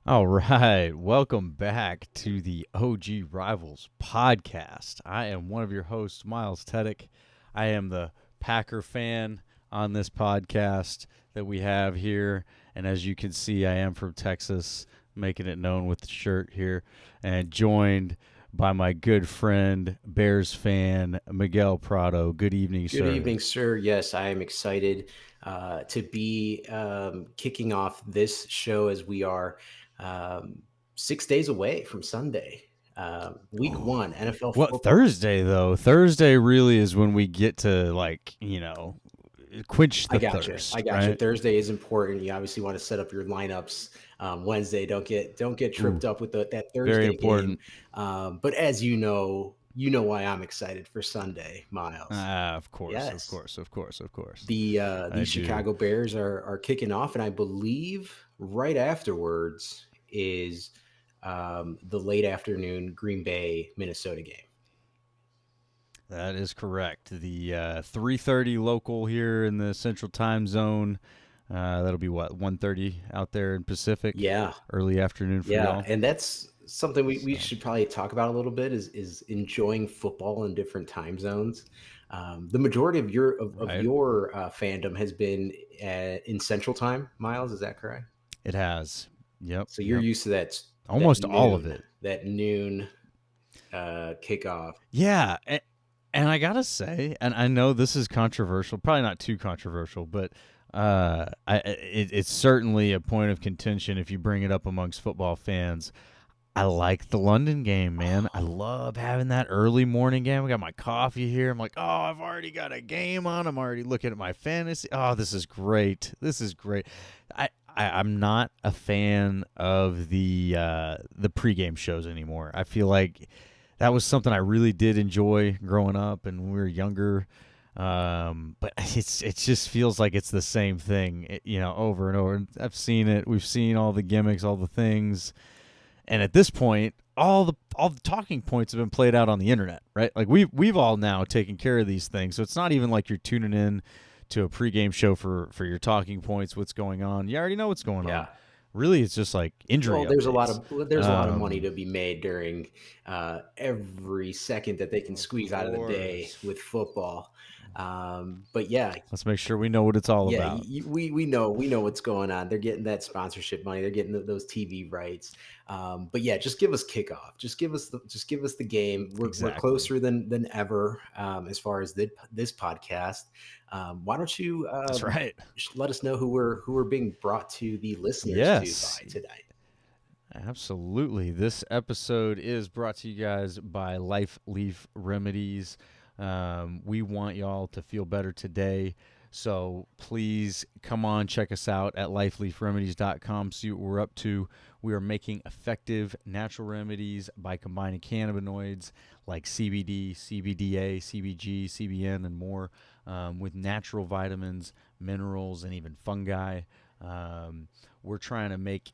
All right, welcome back to the OG Rivals podcast. I am one of your hosts, Myles. I am the Packer fan on this podcast that we have here, and as you can see, I am from Texas, making it known with the shirt here, and joined by my good friend, Bears fan Miguel Prado. Good evening, Good sir. evening, sir. Yes, I am excited to be kicking off this show as we are 6 days away from Sunday, week one, NFL What football. Thursday though? Thursday really is when we get to quench I the got you. I thirst, got you. right? Thursday is important. You obviously want to set up your lineups. Wednesday, don't get Ooh, tripped up with that very Thursday game. important. But as you know why I'm excited for Sunday, Miles. Of course, of Yes. course, of course, of course. The I do. Chicago Bears are kicking off, and I believe right afterwards is the late afternoon Green Bay Minnesota game. That is correct. The 3:30 local here in the Central Time Zone. That'll be what 1:30 out there in Pacific. Yeah, Early afternoon for yeah, y'all. and that's something we So should probably talk about a little bit is enjoying football in different time zones. The majority of of right, your fandom has been in Central Time, Miles. Is that correct? it has. Yep, So you're yep. used to that Almost all of noon it. that noon kickoff. Yeah, and I gotta say, and I know this is controversial, probably not too controversial, but it's certainly a point of contention if you bring it up amongst football fans. I like the London game, man. I love having that early morning game. I got my coffee here. I'm like, oh, I've already got a game on. I'm already looking at my fantasy. Oh, this is great. This is great. I'm not a fan of the pregame shows anymore. I feel like that was something I really did enjoy growing up and when we were younger. But it just feels like it's the same thing, over and over. I've seen it. We've seen all the gimmicks, all the things, and at this point, all the talking points have been played out on the internet, right? Like we've all now taken care of these things, so it's not even like you're tuning in to a pregame show for your talking points. What's going on? You already know what's going on. Yeah. Really, it's just like injury Well, there's a lot updates. of there's a lot of money Um, to be made during every second that they can of squeeze out of the day course. with football. But yeah, Let's make sure we know what it's all yeah, about. we know what's going on. They're getting that sponsorship money. They're getting those TV rights. But yeah, just give us kickoff. Just give us the game. We're Exactly. closer than ever as far as this podcast. Why don't you That's right. let us know who we're being brought to the listeners to Yes, by tonight? absolutely. This episode is brought to you guys by Life Leaf Remedies. We want y'all to feel better today. So please come on, check us out at lifeleafremedies.com. See what we're up to. We are making effective natural remedies by combining cannabinoids like CBD, CBDA, CBG, CBN, and more with natural vitamins, minerals, and even fungi. We're trying to make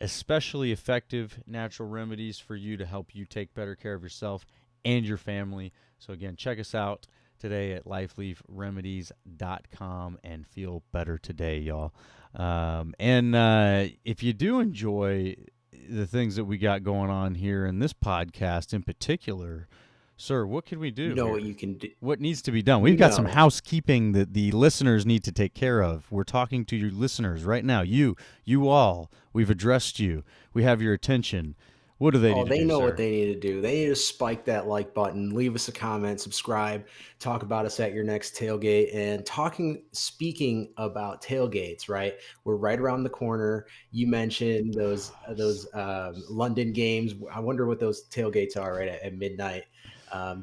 especially effective natural remedies for you to help you take better care of yourself and your family. So, again, check us out today at lifeleafremedies.com and feel better today, y'all. And if you do enjoy the things that we got going on here in this podcast in particular, sir, what can we You do know what here? you can do. What needs to be done? You We've got some know, housekeeping that the listeners need to take care of. We're talking to your listeners right now. You all. We've addressed you. We have your attention. What do they oh, need to they do, know what sir? they need to do. They need to spike that like button, leave us a comment, subscribe, talk about us at your next tailgate. And speaking about tailgates, right? We're right around the corner. You mentioned those London games. I wonder what those tailgates are right at midnight,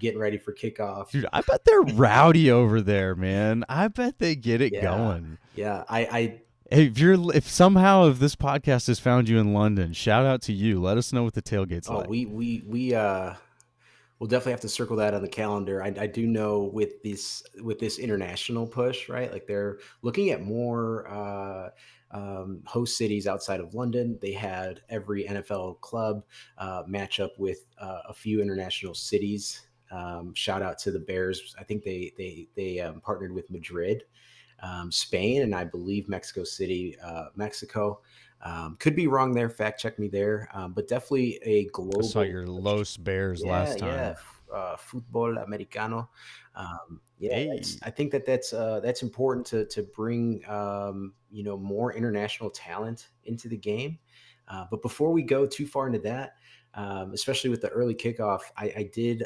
getting ready for kickoff. Dude, I bet they're rowdy over there, man. I bet they get it Yeah, going. yeah. I Hey, if this podcast has found you in London, shout out to you. Let us know what the tailgate's oh, like. we we'll definitely have to circle that on the calendar. I do know with this international push, right? Like they're looking at more host cities outside of London. They had every NFL club match up with a few international cities. Shout out to the Bears. I think they partnered with Madrid, Spain, and I believe Mexico City, Mexico. Could be wrong there. Fact check me there. But definitely a I saw global your push. Los Bears Yeah, last yeah. time. Football americano. Yeah, Hey, I think that's important to bring more international talent into the game. But before we go too far into that, especially with the early kickoff, I did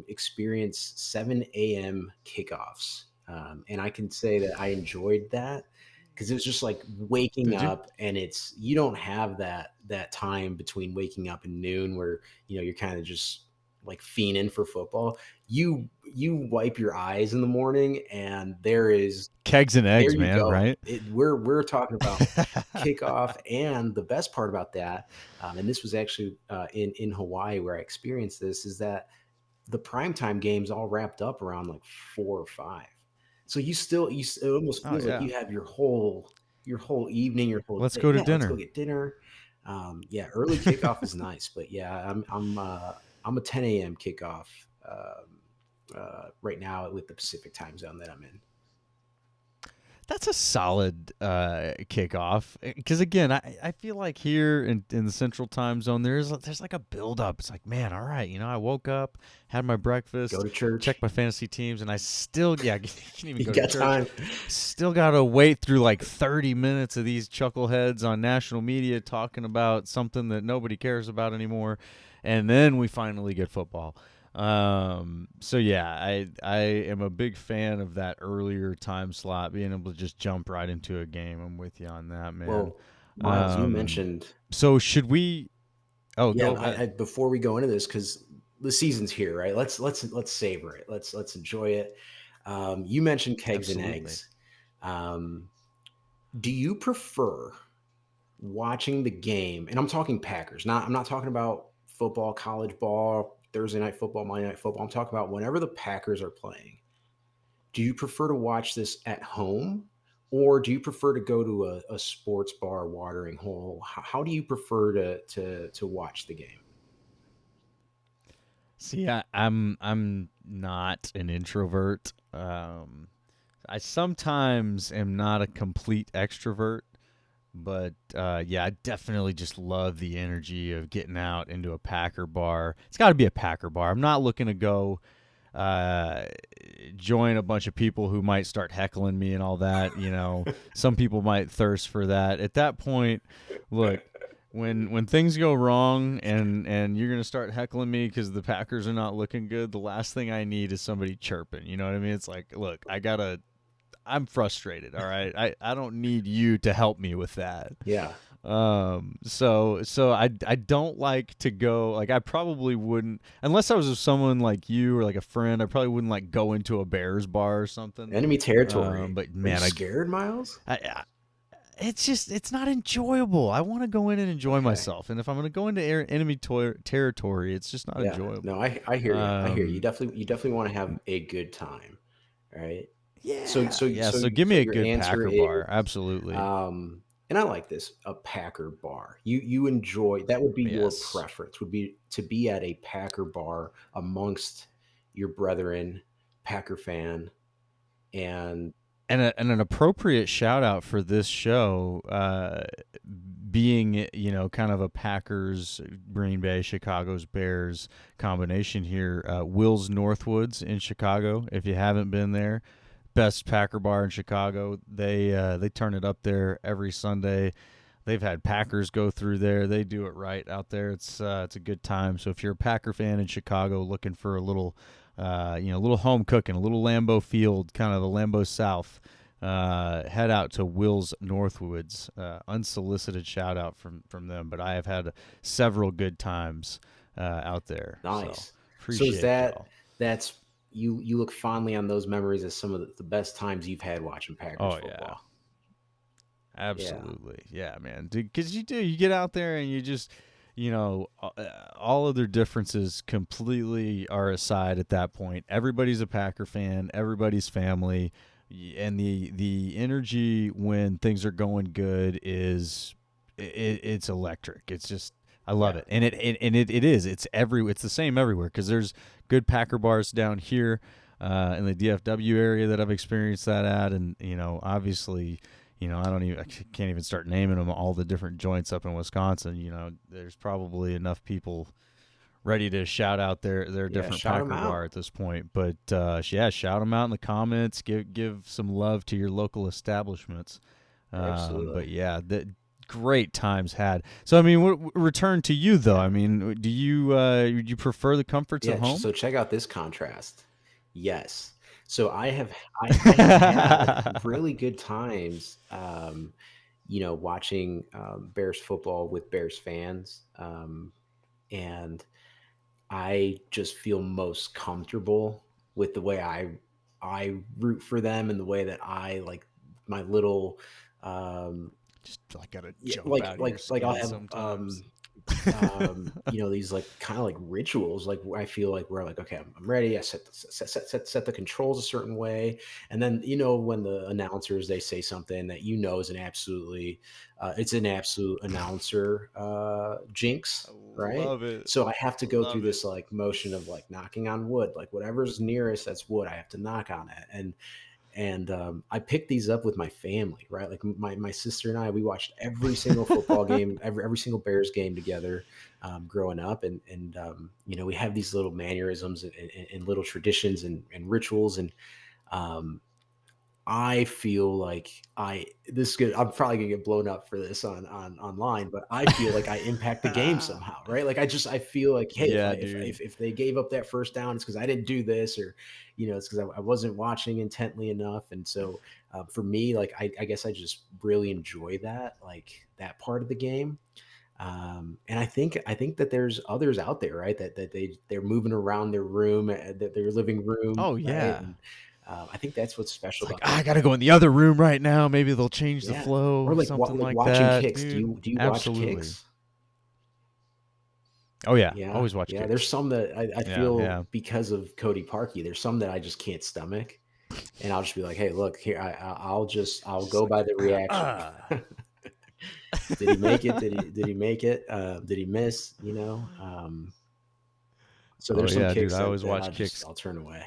experience 7 a.m. kickoffs, and I can say that I enjoyed that because it was just like waking did you? up, and it's you don't have that time between waking up and noon where you're kind of just like fiending for football. You wipe your eyes in the morning, and Kegs and there eggs, you man, go. right? We're talking about kickoff, and the best part about that, and this was actually in Hawaii where I experienced this, is that the primetime games all wrapped up around like 4 or 5. So it almost Oh feels like yeah. you have your whole evening, your whole Let's day. go to Yeah, let's go dinner. get dinner. Yeah, early kickoff is nice, but yeah, I'm a 10 a.m. kickoff right now with the Pacific time zone that I'm in. That's a solid kickoff. Because again, I feel like here in the Central Time Zone, there's like a buildup. It's like, man, all right, I woke up, had my Go breakfast, to church. checked my fantasy teams, and I still, yeah, can't even You go to got church. time. Still got to wait through like 30 minutes of these chuckleheads on national media talking about something that nobody cares about anymore, and then we finally get football. So yeah, I am a big fan of that earlier time slot, being able to just jump right into a game. I'm with you on that, man. Well, Miles, you Um, mentioned, so should we? Oh, yeah. go ahead. Before we go into this, because the season's here, right? Let's savor it. Let's enjoy it. You mentioned kegs and Absolutely. eggs. Um, do you prefer watching the game? And I'm talking Packers. I'm not talking about football, college ball, Thursday night football, Monday night football. I'm talking about whenever the Packers are playing. Do you prefer to watch this at home, or do you prefer to go to a sports bar, watering hole? How do you prefer to watch the game? See, I'm not an introvert. I sometimes am not a complete extrovert, but yeah, I definitely just love the energy of getting out into a Packer bar. It's got to be a Packer bar. I'm not looking to go uh, join a bunch of people who might start heckling me and all that. Some people might thirst for that. At that point, look, when things go wrong and you're gonna start heckling me because the Packers are not looking good, the last thing I need is somebody chirping. You know what I mean? It's like, look, I'm frustrated. All right, I don't need you to help me with that. Yeah. So I don't like to go, like, I probably wouldn't, unless I was with someone like you or like a friend. I probably wouldn't like go into a Bears bar or something. Enemy territory. But Are you man, scared, Miles? I it's not enjoyable. I want to go in and enjoy Okay. myself, and if I'm going to go into enemy territory, it's just not Yeah. No, enjoyable. I hear you. I hear you. Um, You definitely want to have a good time, right? So yeah, so yeah. so So give so me a your good answer Packer is, bar, absolutely. and I like this, a Packer bar. You enjoy that, would be your Yes. preference, would be to be at a Packer bar amongst your brethren, Packer fan, and And an appropriate shout out for this show, being kind of a Packers, Green Bay, Chicago's Bears combination here. Will's Northwoods in Chicago. If you haven't been there, best Packer bar in Chicago. They turn it up there every Sunday. They've had Packers go through there. They do it right out there. It's a good time. So if you're a Packer fan in Chicago looking for a little home cooking, a little Lambeau Field, kind of the Lambeau South, head out to Will's Northwoods. Unsolicited shout out from them, but I have had several good times out there. So nice. So is appreciate y'all. that's you look fondly on those memories as some of the best times you've had watching Packers Oh yeah. football. Yeah. Absolutely. Yeah, man. Because you get out there and you just, all of their differences completely are aside at that point. Everybody's a Packer fan, everybody's family, and the energy when things are going good it's electric. It's just, I love Yeah. it. And it is. It's the same everywhere because there's good Packer bars down here in the DFW area that I've experienced that at, and obviously, I can't even start naming them all the different joints up in Wisconsin. There's probably enough people ready to shout out their Yeah, different shout them Packer bar out. at this point. But yeah, shout them out in the comments. Give some love to your local establishments. But Absolutely. yeah, the great times had. So I mean, return to you though. I mean, do you prefer the comforts of Yeah, home? so check out this contrast. Yes. So I have had really good times, watching, Bears football with Bears fans, and I just feel most comfortable with the way I root for them and the way that I like my little, Just like gotta yeah, jump out of your like I'll skin have, sometimes. these like kind of like rituals. Like I feel like we're like, okay, I'm ready. I set the controls a certain way, and then when the announcers they say something that is it's an absolute announcer I jinx, right? love it. So I have to go through Love it. this like motion of like knocking on wood, like whatever's nearest that's wood. I have to knock on it, and I picked these up with my family, right? Like my sister and I, we watched every single football game, every single Bears game together, growing up, and we have these little mannerisms and little traditions and rituals, and um, I feel like I'm probably gonna get blown up for this on online, but I feel like I impact the game somehow, right? Like I feel like, hey, if I Yeah, if dude. if, if they gave up that first down, it's because I didn't do this, or it's because I wasn't watching intently enough. And so for me, like I guess I just really enjoy that, like that part of the game. And I think that there's others out there, right? That they're moving around their room, their living room, Oh right? yeah. And I think that's what's It's special like about the I gotta game. go in the other room right now. Maybe they'll change the Yeah, flow, or something like like watching that, kicks. Do dude. you watch Absolutely. kicks? Oh yeah, Yeah, always watch yeah. There's kicks. some that I Yeah, feel yeah. because of Cody Parkey. There's some that I just can't stomach, and I'll just be like, hey, look here. I'll Just go by like the reaction. Did he make it? Did he make it? Did he miss? So Oh there's some yeah, dude. kicks I that always watch kicks. I'll turn away.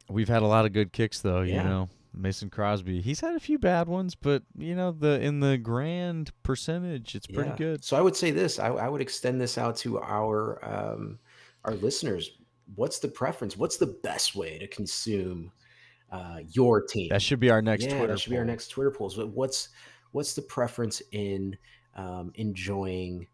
We've had a lot of good kicks though. Yeah, Mason Crosby. He's had a few bad ones, but the in the grand percentage, it's pretty yeah. good. So I would say this. I would extend this out to our listeners. What's the preference? What's the best way to consume your That team? should be our next Yeah, that Twitter should be our poll. next Twitter polls. But what's the preference in enjoying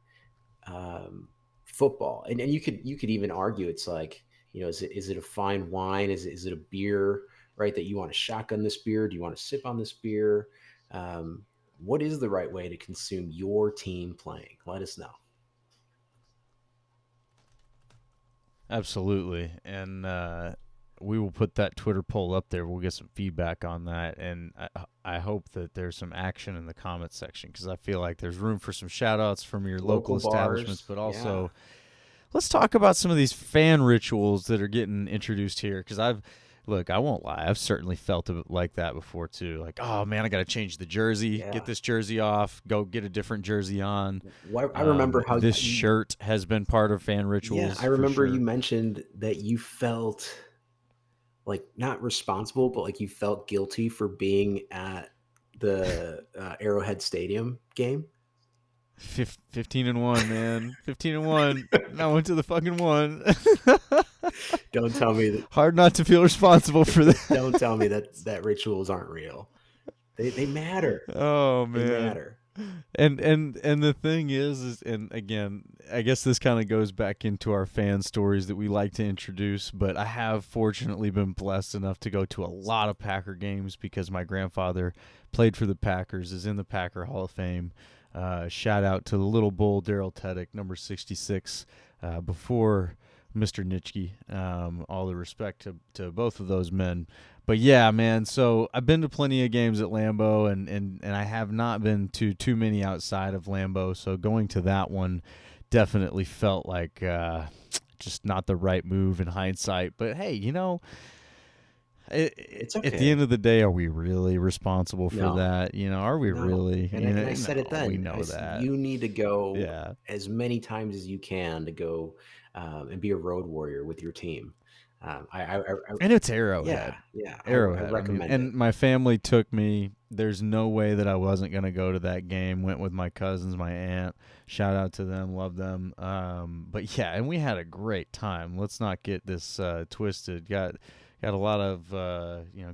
football? And you could even argue it's like, is it a fine wine? Is it a beer, right? That you want to shotgun this beer? Do you want to sip on this beer? Um, what is the right way to consume your team playing? Let us know. Absolutely, and we will put that Twitter poll up there. We'll get some feedback on that, and I hope that there's some action in the comments section because I feel like there's room for some shout outs from your local Local establishments, bars, but yeah, also let's talk about some of these fan rituals that are getting introduced here because I won't lie, I've certainly felt it like that before too. Like, oh man, I got to change the jersey, get yeah. this jersey off, go get a different jersey on. I remember how This you, shirt has been part of fan yeah, rituals I for remember you sure. mentioned that you felt like not responsible, but like you felt guilty for being at the Arrowhead Stadium game. 15-1, man. 15-1. And I went to the fucking one. Don't tell me that. Hard not to feel responsible for Don't tell me that. that rituals aren't real. They matter. Oh They man. matter. And the thing is and again, I guess this kind of goes back into our fan stories that we like to introduce, but I have fortunately been blessed enough to go to a lot of Packer games because my grandfather played for the Packers, is in the Packer Hall of Fame. Shout out to the little bull Daryl Teddick, number 66, before Mr. Nitschke. All the respect to both of those men. But yeah, man. So I've been to plenty of games at Lambeau, and I have not been to too many outside of Lambeau. So going to that one definitely felt like just not the right move in hindsight. But hey, It's at the okay. end of the day, are we really responsible for No, that? Are we no. really? And I said it No, we then. know that. You need to go Yeah, as many times as you can to go and be a road warrior with your team. I and it's Yeah, Arrowhead. yeah. I Arrowhead. I mean, recommend it. and my family took me. there's no way that I wasn't gonna go to that game. Went with my cousins, my aunt. Shout out to them, love them. But yeah, and we had a great time. Let's not get this twisted. Got a lot of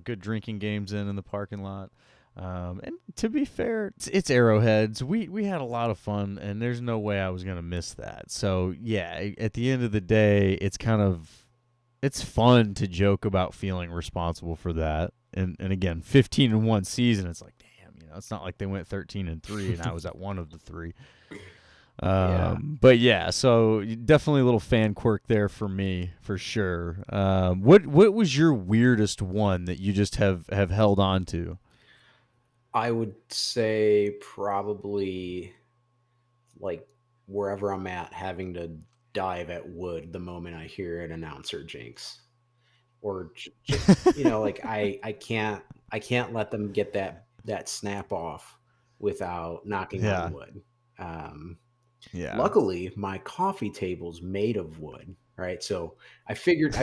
good drinking games in the parking lot. And to be fair, it's Arrowheads. We had a lot of fun, and there's no way I was gonna miss that. So yeah, at the end of the day, it's fun to joke about feeling responsible for that. And again, 15-1 season, it's like, damn, it's not like they went 13-3 and I was at one of the three. Yeah. But yeah, so definitely a little fan quirk there for me, for sure. What was your weirdest one that you just have held on to? I would say probably like wherever I'm at, having to dive at wood the moment I hear an announcer jinx, or just like I can't let them get that snap off without knocking on Yeah, wood. Um, yeah. Luckily, my coffee table's made of wood, right? So I figured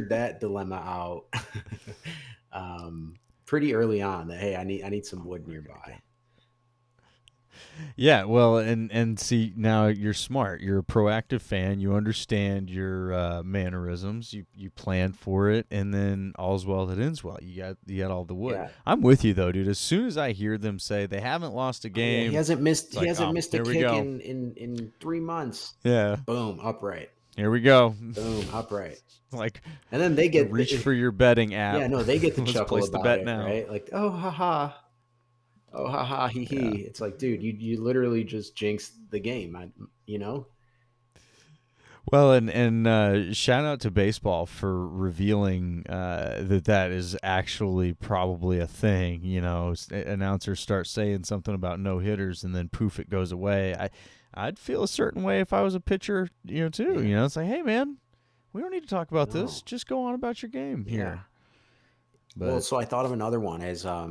that dilemma out pretty early on. That hey, I need some wood nearby. Yeah, well, and see, now you're smart. You're a proactive fan. You understand your mannerisms. You plan for it, and then all's well that ends well. You got all the wood. Yeah. I'm with you though, dude. As soon as I hear them say they haven't lost a Oh yeah, he game, hasn't missed it's he like, hasn't oh, missed a here we kick go. in 3 months. Yeah, Boom, upright. here we go. Boom, upright. Like, And then they get reach for your betting yeah, app. no, they get to Let's chuckle place the about bet it, now. right? Like, oh haha, oh haha, hee Yeah. hee. It's like, dude, you literally just jinxed the game. You know? Well, and shout out to baseball for revealing that is actually probably a thing. Announcers start saying something about no hitters, and then poof, it goes away. I'd feel a certain way if I was a pitcher, too. Yeah. It's like, hey, man, we don't need to talk about this. No. Just go on about your game Yeah. here. Well, But so I thought of another one as I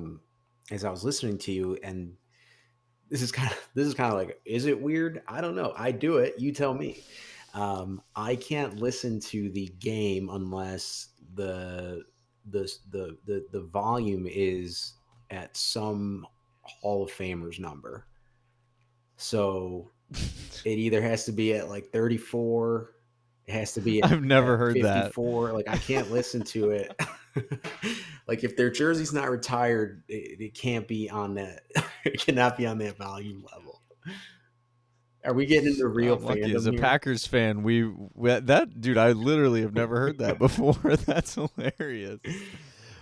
was listening to you, and this is kind of like, is it weird? I don't know. I do it. You tell me. I can't listen to the game unless the volume is at some Hall of Famers number. So it either has to be at like 34, it has to be I've at never heard that. 54. Like I can't listen to it. Like if their jersey's not retired, it can't be on that. It cannot be on that volume level. Are we getting into real I'm lucky as fandom a here? Packers fan. We that dude, I literally have never heard that before. That's hilarious.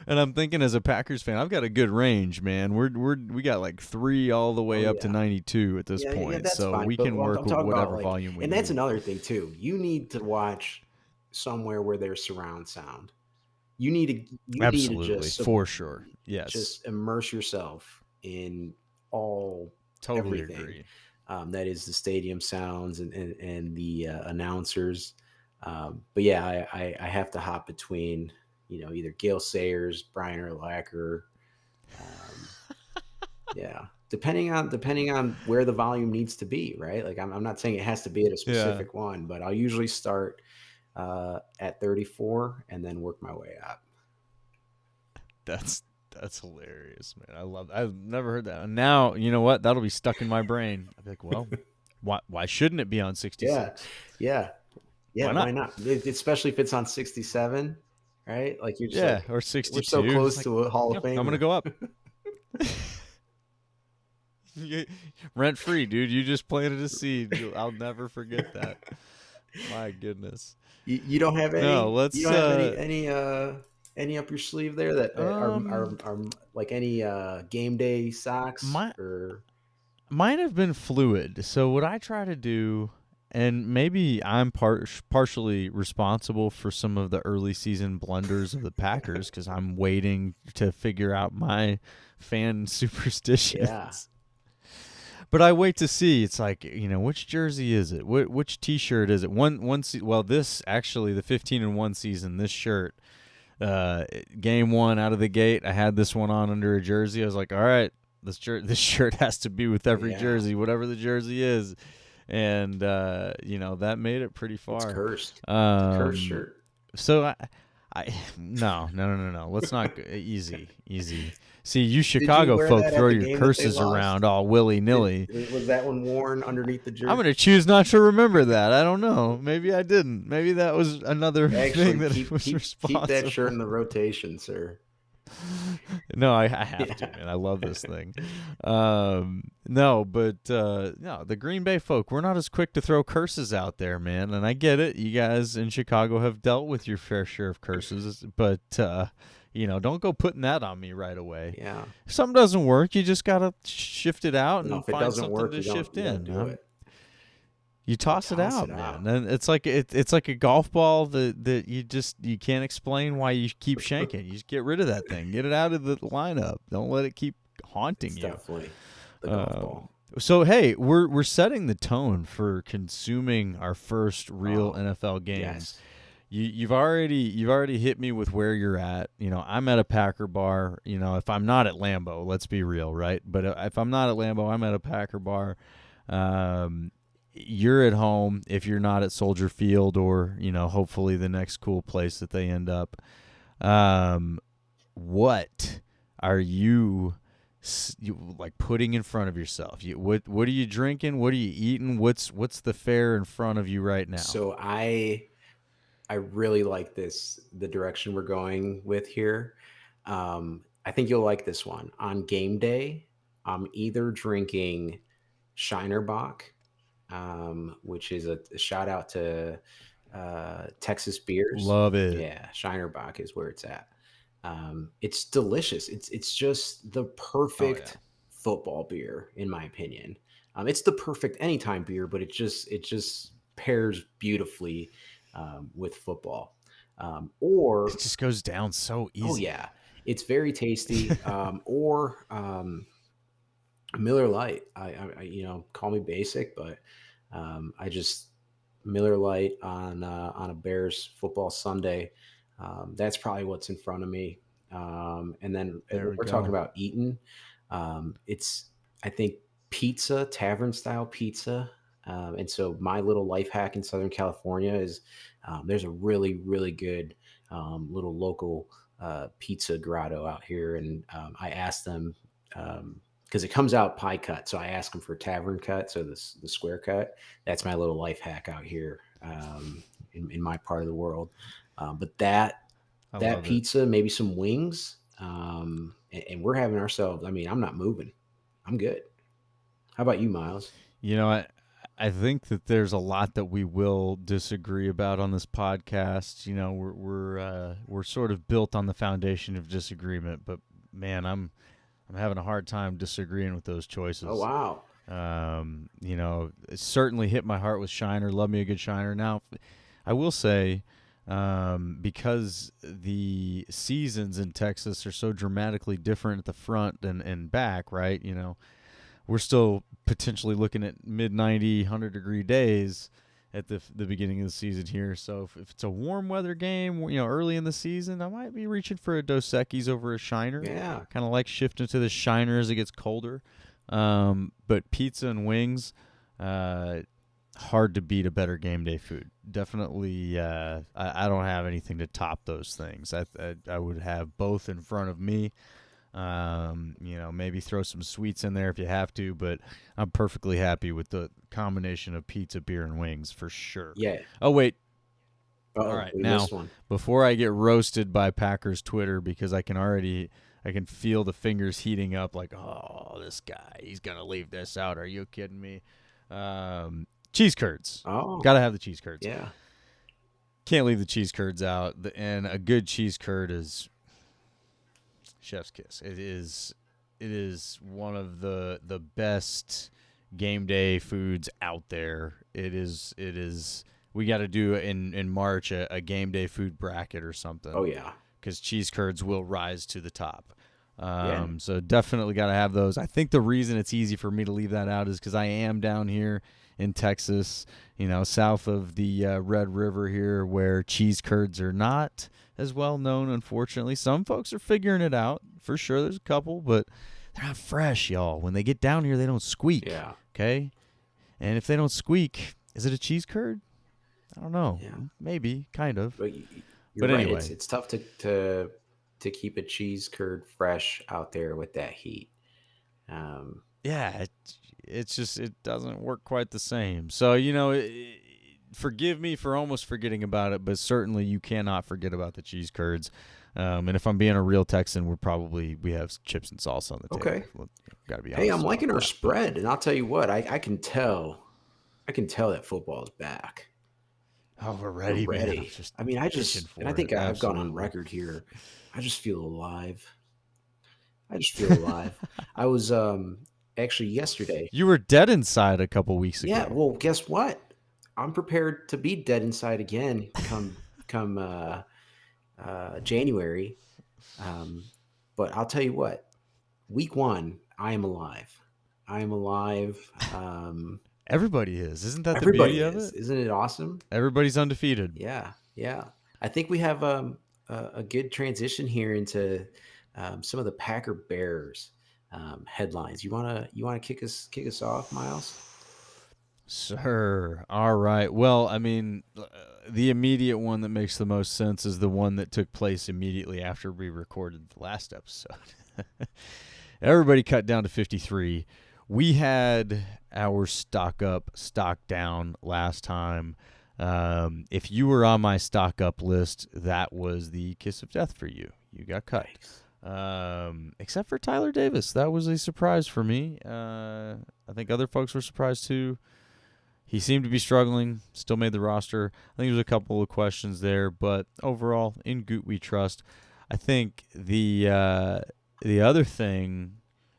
And I'm thinking, as a Packers fan, I've got a good range, man. We got like 3 all the Oh way up to yeah. 92 at this Yeah, yeah, point, that's so fine. we But can I'm work with talking about whatever like, volume we and that's need. another thing too. You need to watch somewhere where there's surround sound. You need to Absolutely, just for sure. Yes, just immerse yourself in all totally everything agree. that is the stadium sounds and the announcers. But yeah, I have to hop between either Gale Sayers, Brian Urlacher. Um, yeah, depending on where the volume needs to be, right? Like I'm not saying it has to be at a Yeah, specific one, but I'll usually start at 34 and then work my way up. that's hilarious, man. I love. I've never heard that. And now you know what? That'll be stuck in my brain. I'll be like, well, why shouldn't it be on Yeah, 66? yeah, yeah. Why Why not? not? Especially if it's on 67, right? Like you're just Yeah, like, or we're so 62. close Like, to a Hall of yeah, I'm gonna Famer. go up. Rent free, dude. You just planted a seed. I'll never forget that. My goodness. You don't have No, any. You let's don't have any up your sleeve there that are like any game day socks my or mine have been fluid. So what I try to do, and maybe I'm partially responsible for some of the early season blunders of the Packers because I'm waiting to figure out my fan yeah, superstitions. But I wait to see. It's like, which jersey is it? Which T-shirt is it? Well, this actually the 15-1 season. This shirt, game one out of the gate, I had this one on under a jersey. I was like, all right, this shirt has to be with every yeah. jersey, whatever the jersey is, and that made it pretty It's far. cursed. It's a cursed Um, shirt. so I no. Let's not go, easy. See, you Did you Chicago wear folk that at throw the your game that they curses lost? around all willy-nilly. Was that one worn underneath the I'm jersey? going to choose not to remember that. I don't know. Maybe I didn't. Maybe that was another thing Actually, that was keep that shirt in responsible. the rotation, sir. No, I have to, Yeah. man. I love this thing. No, but no, the Green Bay folk, we're not as quick to throw curses out there, man. And I get it. You guys in Chicago have dealt with your fair share of curses, but don't go putting that on me right away. Yeah. If something doesn't work, you just gotta shift it out No, and if it find doesn't something work, to shift you don't in. do it. You You toss it toss out, it man, out. and it's like a golf ball that you can't explain why you keep shanking. You just get rid of that thing, get it out of the lineup. Don't let it keep haunting It's you. definitely the golf Um, ball. so hey, we're setting the tone for consuming our first real Oh, NFL games. yes. You've already hit me with where you're at. I'm at a Packer bar. If I'm not at Lambeau, let's be real, right? But if I'm not at Lambeau, I'm at a Packer bar. Um, you're at home if you're not at Soldier Field or hopefully the next cool place that they end up. Um, what are you like putting in front of yourself? What are you drinking? What are you eating? What's the fare in front of you right now? So I really like the direction we're going with here. I think you'll like this one. On game day, I'm either drinking Shinerbach, which is a shout out to Texas beers. Love it. Yeah, Shinerbach is where it's at. It's delicious. It's just the Oh yeah. perfect football beer, in my opinion. It's the perfect anytime beer, but it just pairs beautifully with football. It Or just goes down so oh easy. yeah, it's very tasty. Or Miller Lite. Call me basic, but I just Miller Lite on a Bears football Sunday. That's probably what's in front of me. And then There when we we're talking go. about eating, it's I think pizza, tavern style pizza. And so my little life hack in Southern California is there's a really good little local pizza grotto out here, and I asked them because it comes out pie cut, so I asked them for tavern cut, so the square cut. That's my little life hack out here in my part of the world. But I that love it. pizza, maybe some wings, and we're having ourselves. I mean, I'm not moving. I'm good. How about you, Miles? I think that there's a lot that we will disagree about on this podcast. We're sort of built on the foundation of disagreement, but man, I'm having a hard time disagreeing with those Oh choices. wow, It certainly hit my heart with Shiner. Love me a good Shiner. Now, I will say, because the seasons in Texas are so dramatically different at the front and back, right? We're still potentially looking at mid 90, 100-degree days at the beginning of the season here. So if it's a warm weather game, early in the season, I might be reaching for a Dos Equis over a Shiner. yeah, Kind of like shifting to the Shiner as it gets colder. But pizza and wings, hard to beat a better game day food. Definitely, I don't have anything to top those things. I would have both in front of me. Maybe throw some sweets in there if you have to, but I'm perfectly happy with the combination of pizza, beer, and wings for sure. yeah. Oh wait, all Oh, right. we Now, missed one. before I get roasted by Packers Twitter because I can feel the fingers heating up. Like, oh, this guy, he's gonna leave this out. Are you kidding me? Cheese curds. Oh, Gotta have the cheese curds. yeah, Can't leave the cheese curds out. And a good cheese curd is chef's kiss. It is one of the best game day foods out there. It is. We got to do in March a game day food bracket or oh something yeah, because cheese curds will rise to the top. yeah, So definitely got to have those. I think the reason it's easy for me to leave that out is because I am down here in Texas, south of the Red River here, where cheese curds are not as well known. Unfortunately, some folks are figuring it out for sure. There's a couple, but they're not fresh, y'all. When they get down here, they don't squeak. yeah, Okay, and if they don't squeak, is it a cheese curd? I don't know. yeah. Maybe, kind of. But you're But right. anyway, It's tough to to keep a cheese curd fresh out there with that heat. Um, Yeah, it's just it doesn't work quite the same. So forgive me for almost forgetting about it, but certainly you cannot forget about the cheese curds. And if I'm being a real Texan, we have chips and salsa on the table. okay. Well, got to be Hey, honest I'm about liking our that. But spread, and I'll tell you what, I can tell that football is back. oh, we're We're ready, man. I'm ready. just I mean, itching and I for it. think I've gone on Absolutely. record here. I just feel alive. I just feel alive. I was actually yesterday. You were dead inside a couple weeks Yeah, ago. well, guess what? I'm prepared to be dead inside again come January. Um, but I'll tell you what, week one, I am alive. I am alive. Everybody is. Isn't that the Everybody beauty of is. it? Isn't it awesome? Everybody's undefeated. Yeah, yeah. I think we have a good transition here into some of the Packer Bears headlines. You wanna kick us off, Miles? Sir. All right. Well, I mean, the immediate one that makes the most sense is the one that took place immediately after we recorded the last episode. Everybody cut down to 53. We had our stock up, stock down last time. If you were on my stock up list, that was the kiss of death for you. You got cut. Yikes. Except for Tyler Davis. That was a surprise for me. I think other folks were surprised too. He seemed to be struggling, still made the roster. I think there's a couple of questions there, but overall, in Goot we trust. I think the other thing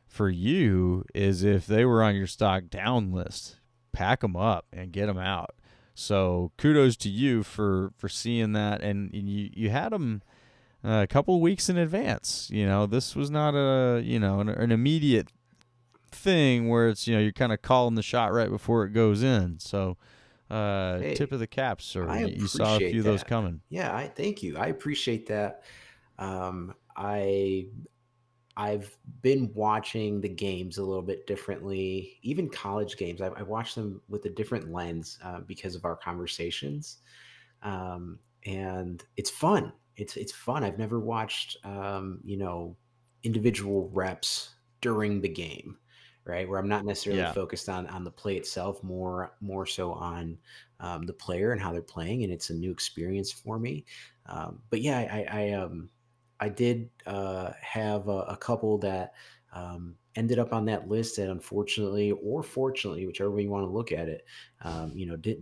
for you is if they were on your stock down list, pack them up and get them out. So kudos to you for seeing that, and you had them a couple of weeks in advance. This was not an immediate thing where it's you're kind of calling the shot right before it goes in. So tip Hey, of the cap, sir. I You saw a few appreciate of those that. coming. Yeah, I thank you. I appreciate that. Um, I I've been watching the games a little bit differently, even college games. I watch them with a different lens because of our conversations, and it's fun. It's fun. I've never watched individual reps during the game, right? Where I'm not necessarily Yeah. focused on the play itself, more so on the player and how they're playing, and it's a new experience for me. But yeah, I did have a couple that ended up on that list that unfortunately or fortunately, whichever way you want to look at it,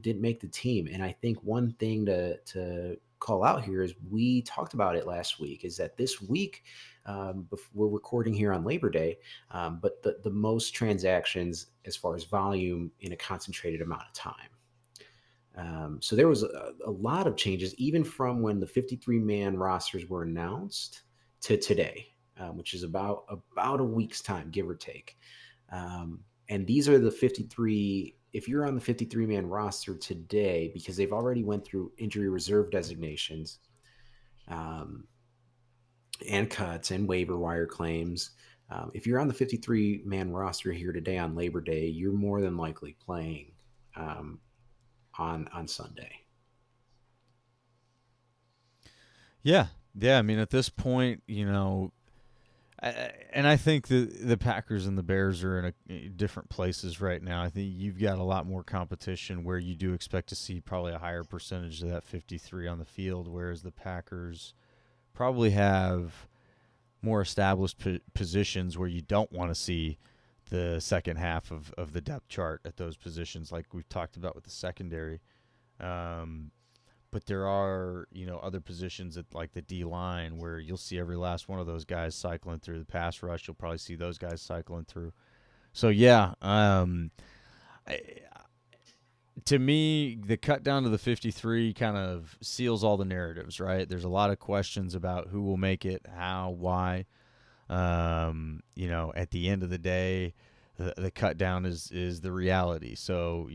didn't make the team. And I think one thing to call out here is we talked about it last week. Is that this week we're recording here on Labor Day, but the most transactions as far as volume in a concentrated amount of time. So there was a lot of changes, even from when the 53-man rosters were announced to today, which is about a week's time, give or take. And these are the 53. If you're on the 53-man roster today, because they've already went through injury reserve designations um, and cuts and waiver wire claims. If you're on the 53-man roster here today on Labor Day, you're more than likely playing um, on Sunday. Yeah. Yeah. I mean, at this point, and I think the Packers and the Bears are in different places right now. I think you've got a lot more competition where you do expect to see probably a higher percentage of that 53 on the field, whereas the Packers probably have more established positions where you don't want to see the second half of the depth chart at those positions, like we've talked about with the secondary. Um, but there are other positions at like the D line where you'll see every last one of those guys cycling through the pass rush. You'll probably see those guys cycling through. So yeah, I, to me, the cut down to the 53 kind of seals all the narratives. Right? There's a lot of questions about who will make it, how, why. At the end of the day, the cut down is the reality. So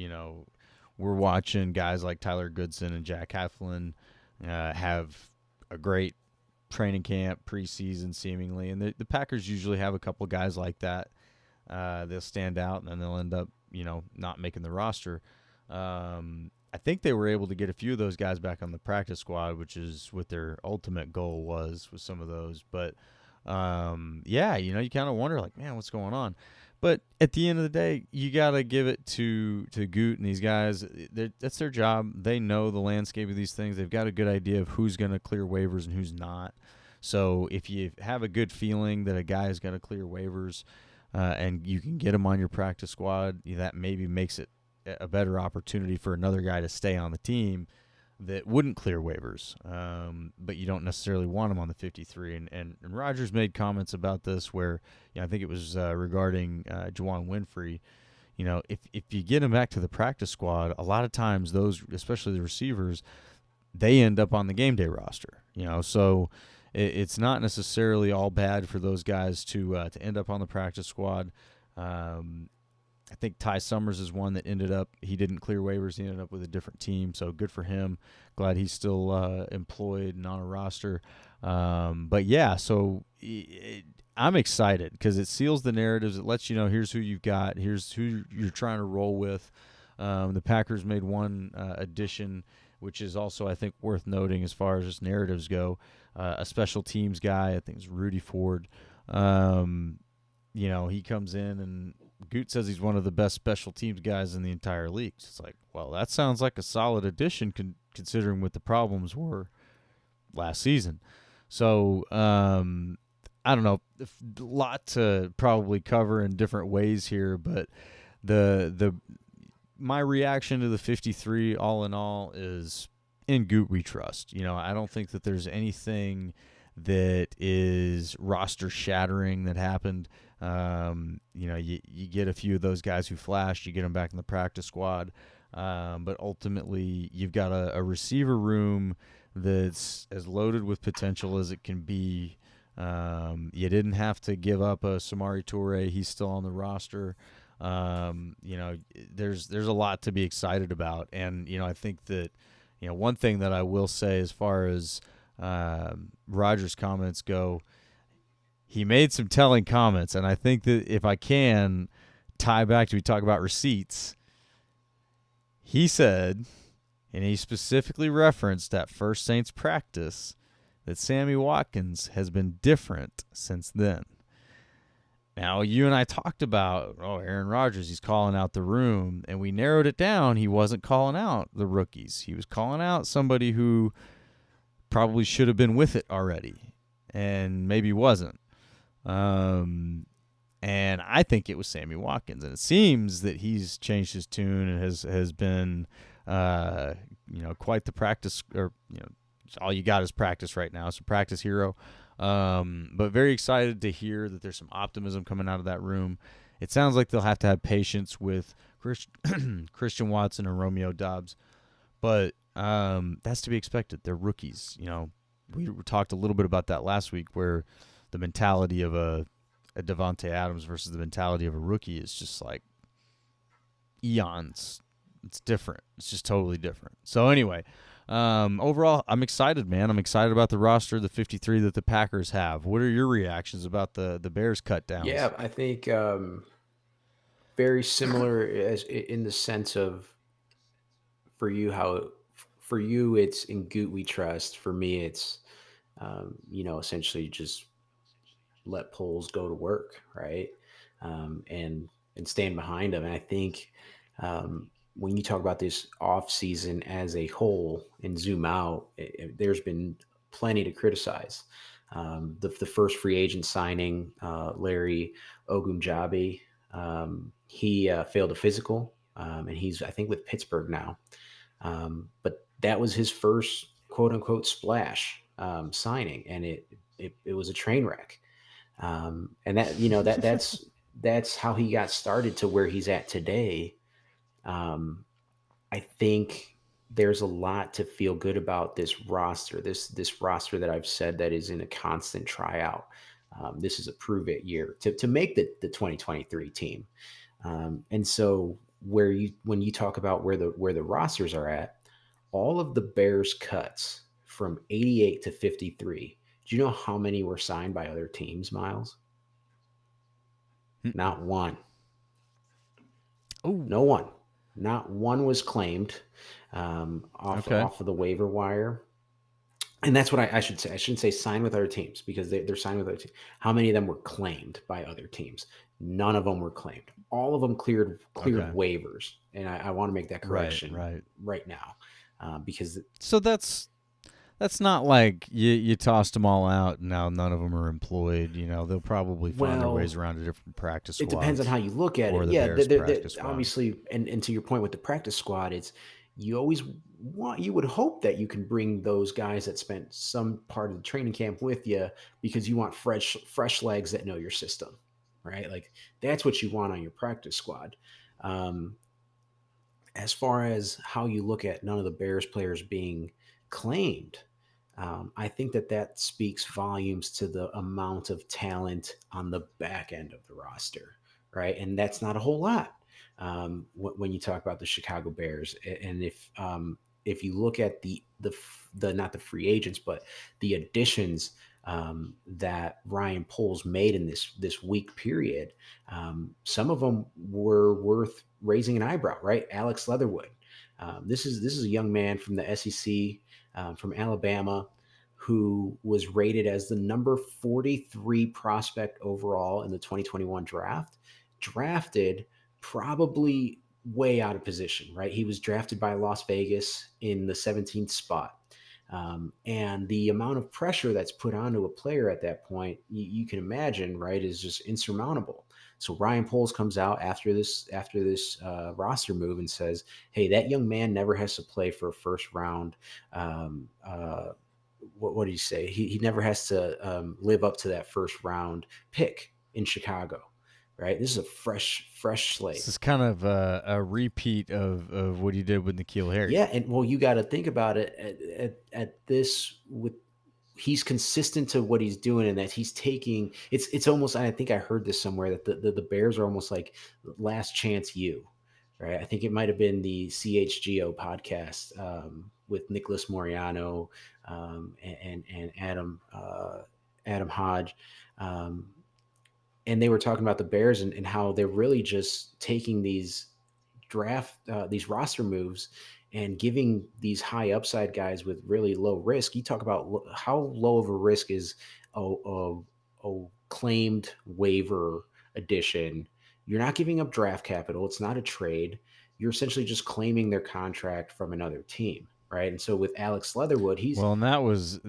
we're watching guys like Tyler Goodson and Jack Heflin have a great training camp preseason seemingly, and the Packers usually have a couple guys like that. They'll stand out and then they'll end up not making the roster. I think they were able to get a few of those guys back on the practice squad, which is what their ultimate goal was with some of those. But yeah, you kind of wonder like, man, what's going on? But at the end of the day, you gotta give it to Goot and these guys. That's their job. They know the landscape of these things. They've got a good idea of who's going to clear waivers and who's not. So if you have a good feeling that a guy is going to clear waivers, and you can get him on your practice squad, that maybe makes it a better opportunity for another guy to stay on the team that wouldn't clear waivers, but you don't necessarily want him on the 53. And Rodgers made comments about this where, I think it was regarding Juwan Winfrey. If you get him back to the practice squad, a lot of times those, especially the receivers, they end up on the game day roster. So it's not necessarily all bad for those guys to end up on the practice squad. I think Ty Summers is one that he didn't clear waivers. He ended up with a different team, so good for him. Glad he's still employed and on a roster. But yeah, so I'm excited because it seals the narratives. It lets you know here's who you've got, here's who you're trying to roll with. The Packers made one addition, which is also, I think, worth noting as far as just narratives go. A special teams guy, I think it's Rudy Ford. He comes in and Goot says he's one of the best special teams guys in the entire league. So it's like, well, that sounds like a solid addition considering what the problems were last season. So I don't know, a lot to probably cover in different ways here, but the my reaction to the 53 all in all is in Goot we trust. I don't think that there's anything that is roster shattering that happened. You get a few of those guys who flashed, you get them back in the practice squad. But ultimately, you've got a receiver room that's as loaded with potential as it can be. You didn't have to give up a Samari Toure. He's still on the roster. There's a lot to be excited about. And, I think that, one thing that I will say as far as Rodgers' comments go, he made some telling comments, and I think that if I can tie back to we talk about receipts, he said, and he specifically referenced that first Saints practice, that Sammy Watkins has been different since then. Now, you and I talked about, Aaron Rodgers, he's calling out the room, and we narrowed it down. He wasn't calling out the rookies. He was calling out somebody who probably should have been with it already and maybe wasn't. And I think it was Sammy Watkins, and it seems that he's changed his tune and has been, quite the practice, or all you got is practice right now. So practice hero. But very excited to hear that there's some optimism coming out of that room. It sounds like they'll have to have patience with Christian Watson and Romeo Doubs, but that's to be expected. They're rookies. We talked a little bit about that last week, where the mentality of a Devontae Adams versus the mentality of a rookie is just like eons. It's different. It's just totally different. So anyway, overall, I'm excited, man. I'm excited about the roster, the 53 that the Packers have. What are your reactions about the Bears cut downs? Yeah, I think very similar as in the sense of for you how for you it's in Goot we trust. For me, it's essentially just let polls go to work, right? And stand behind them. And I think when you talk about this off season as a whole and zoom out, there's been plenty to criticize. The first free agent signing, Larry Ogunjabi, he failed a physical, and he's I think with Pittsburgh now. But that was his first quote unquote splash signing, and it was a train wreck. And that's how he got started to where he's at today. I think there's a lot to feel good about this roster. This roster that I've said that is in a constant tryout. This is a prove it year to make the 2023 team. And so when you talk about where the rosters are at, all of the Bears cuts from 88 to 53. Do you know how many were signed by other teams, Myles? Mm-mm. Not one. Oh, No one. Not one was claimed Okay. off of the waiver wire. And that's what I should say. I shouldn't say sign with other teams because they're signed with other teams. How many of them were claimed by other teams? None of them were claimed. All of them cleared Okay. waivers, and I want to make that Right. correction Right. right now because So that's not like you tossed them all out and now none of them are employed. They'll probably find their well, ways around to different practice it depends on how squads you look at or it. the Yeah, Bears practice squad. obviously, and to your point with the practice squad, it's you always you would hope that you can bring those guys that spent some part of the training camp with you because you want fresh legs that know your system, right? Like that's what you want on your practice squad. Um, as far as how you look at none of the Bears players being claimed, I think that speaks volumes to the amount of talent on the back end of the roster, right? And that's not a whole lot when you talk about the Chicago Bears. And if you look at the not the free agents, but the additions that Ryan Poles made in this week period, some of them were worth raising an eyebrow, right? Alex Leatherwood. This is a young man from the SEC, from Alabama, who was rated as the number 43 prospect overall in the 2021 draft. Drafted probably way out of position, right? He was drafted by Las Vegas in the 17th spot. And the amount of pressure that's put onto a player at that point, you can imagine, right, is just insurmountable. So Ryan Poles comes out after this roster move and says, "Hey, that young man never has to play for a first round. Um, uh, what did he say? He never has to live up to that first round pick in Chicago, right? This is a fresh This slate." is kind of a repeat of what he did with N'Keal Harry. Yeah, and well, you got to think about it at this with he's consistent to what he's doing and that he's taking it's almost I think I heard this somewhere that the Bears are almost like last chance you, right? I think it might have been the CHGO podcast with Nicholas Moriano and Adam Hodge. Um, and they were talking about the Bears and how they're really just taking these roster moves and giving these high upside guys with really low risk. You talk about how low of a risk is a claimed waiver addition. You're not giving up draft capital. It's not a trade. You're essentially just claiming their contract from another team, right? And so with Alex Leatherwood, Well, and that was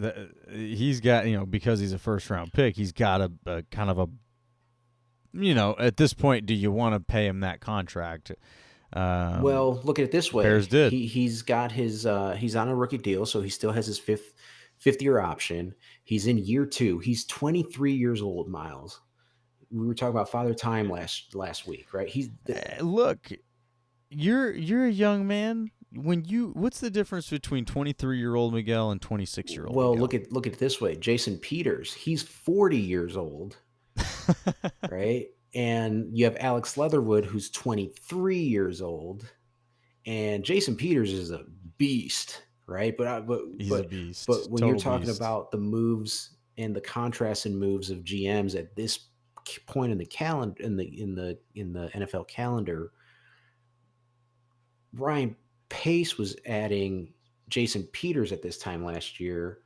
he's got because he's a first round pick, he's got a kind of a at this point, do you want to pay him that contract? well, look at it this Bears way. did. He's got his he's on a rookie deal, so he still has his fifth year option. He's in year two. He's 23 years old, Miles. We were talking about father time last week, right? Look, you're a young man. What's the difference between 23-year-old Miguel and 26-year-old Well, Miguel? look at it this way. Jason Peters, he's 40 years old, right? And you have Alex Leatherwood, who's 23 years old, and Jason Peters is a beast, right? He's a But beast, when you're total talking beast. about the moves and the contrast in moves of GMs at this point in the calendar in the NFL calendar, Ryan Pace was adding Jason Peters at this time last year.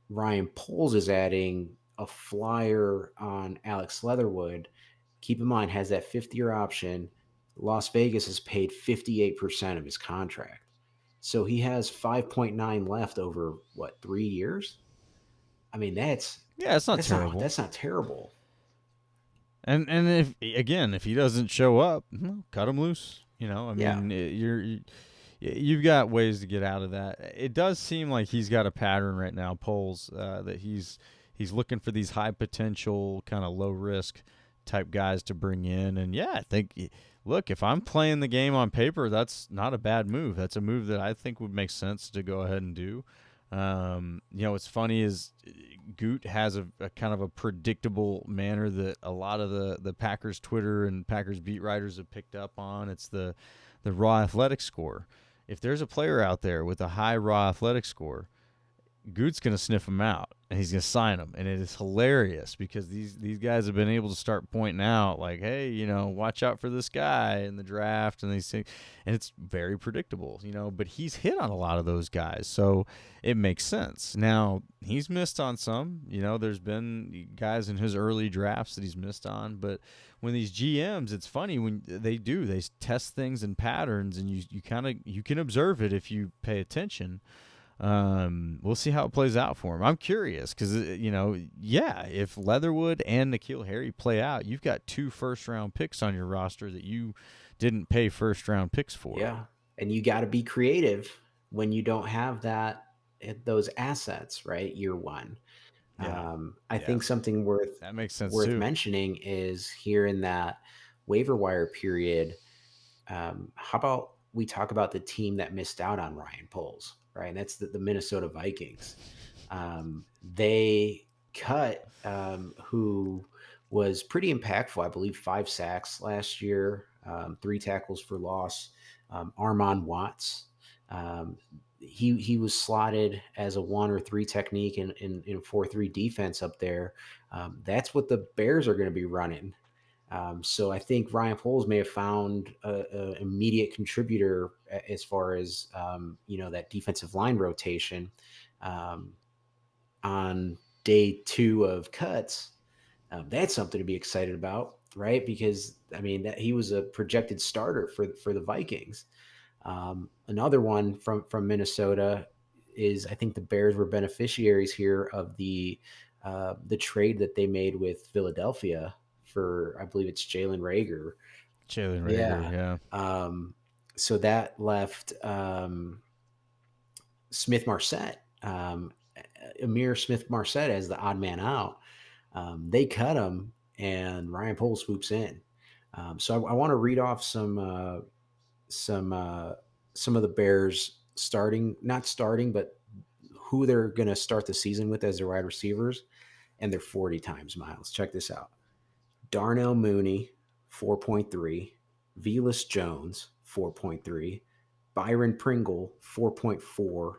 Ryan Poles is adding a flyer on Alex Leatherwood. Keep in mind, has that 5th year option. Las Vegas has paid 58% of his contract. So he has 5.9 left over what, 3 years? I mean, Yeah, it's not that's not terrible. that's not terrible. And if he doesn't show up, cut him loose. I Yeah. mean, you've got ways to get out of that. It does seem like he's got a pattern right now, Poles, that he's looking for these high potential, kind of low risk type guys to bring in. And yeah, I think look, if I'm playing the game on paper, that's not a bad move. That's a move that I think would make sense to go ahead and do. What's funny is Goot has a kind of a predictable manner that a lot of the Packers Twitter and Packers beat writers have picked up on. It's the raw athletic score. If there's a player out there with a high raw athletic score, Goot's going to sniff him out. and he's going to sign them. And it is hilarious because these guys have been able to start pointing out, like, hey, watch out for this guy in the draft, and these things. And it's very predictable, but he's hit on a lot of those guys. So it makes sense. Now, he's missed on some. There's been guys in his early drafts that he's missed on. But when these GMs, it's funny when they test things in patterns, and you can observe it if you pay attention. We'll see how it plays out for him. I'm curious because, if Leatherwood and N'Keal Harry play out, you've got 2 first-round picks on your roster that you didn't pay first-round picks for. Yeah, and you got to be creative when you don't have those assets, right? Year one. Yeah. I think something that makes sense worth too. mentioning is here in that waiver wire period. How about we talk about the team that missed out on Ryan Poles, right? And that's the Minnesota Vikings. They cut who was pretty impactful, I believe, 5 sacks last year, 3 tackles for loss. Armon Watts. He was slotted as a 1 or 3 technique in 4-3 defense up there. That's what the Bears are going to be running. So I think Ryan Poles may have found an immediate contributor as far as that defensive line rotation on day 2 of cuts. That's something to be excited about, right? Because that he was a projected starter for the Vikings. Another one from Minnesota is, I think the Bears were beneficiaries here of the trade that they made with Philadelphia for, I believe it's Jalen Rager. Jalen Rager, Yeah. yeah. So that left Smith Marset, Amir Smith Marset as the odd man out. They cut him, and Ryan Poles swoops in. So I want to read off some of the Bears not starting, but who they're going to start the season with as their wide receivers, and their 40 times. Myles, check this out: Darnell Mooney, 4.3; Velas Jones, 4.3; Byron Pringle, 4.4;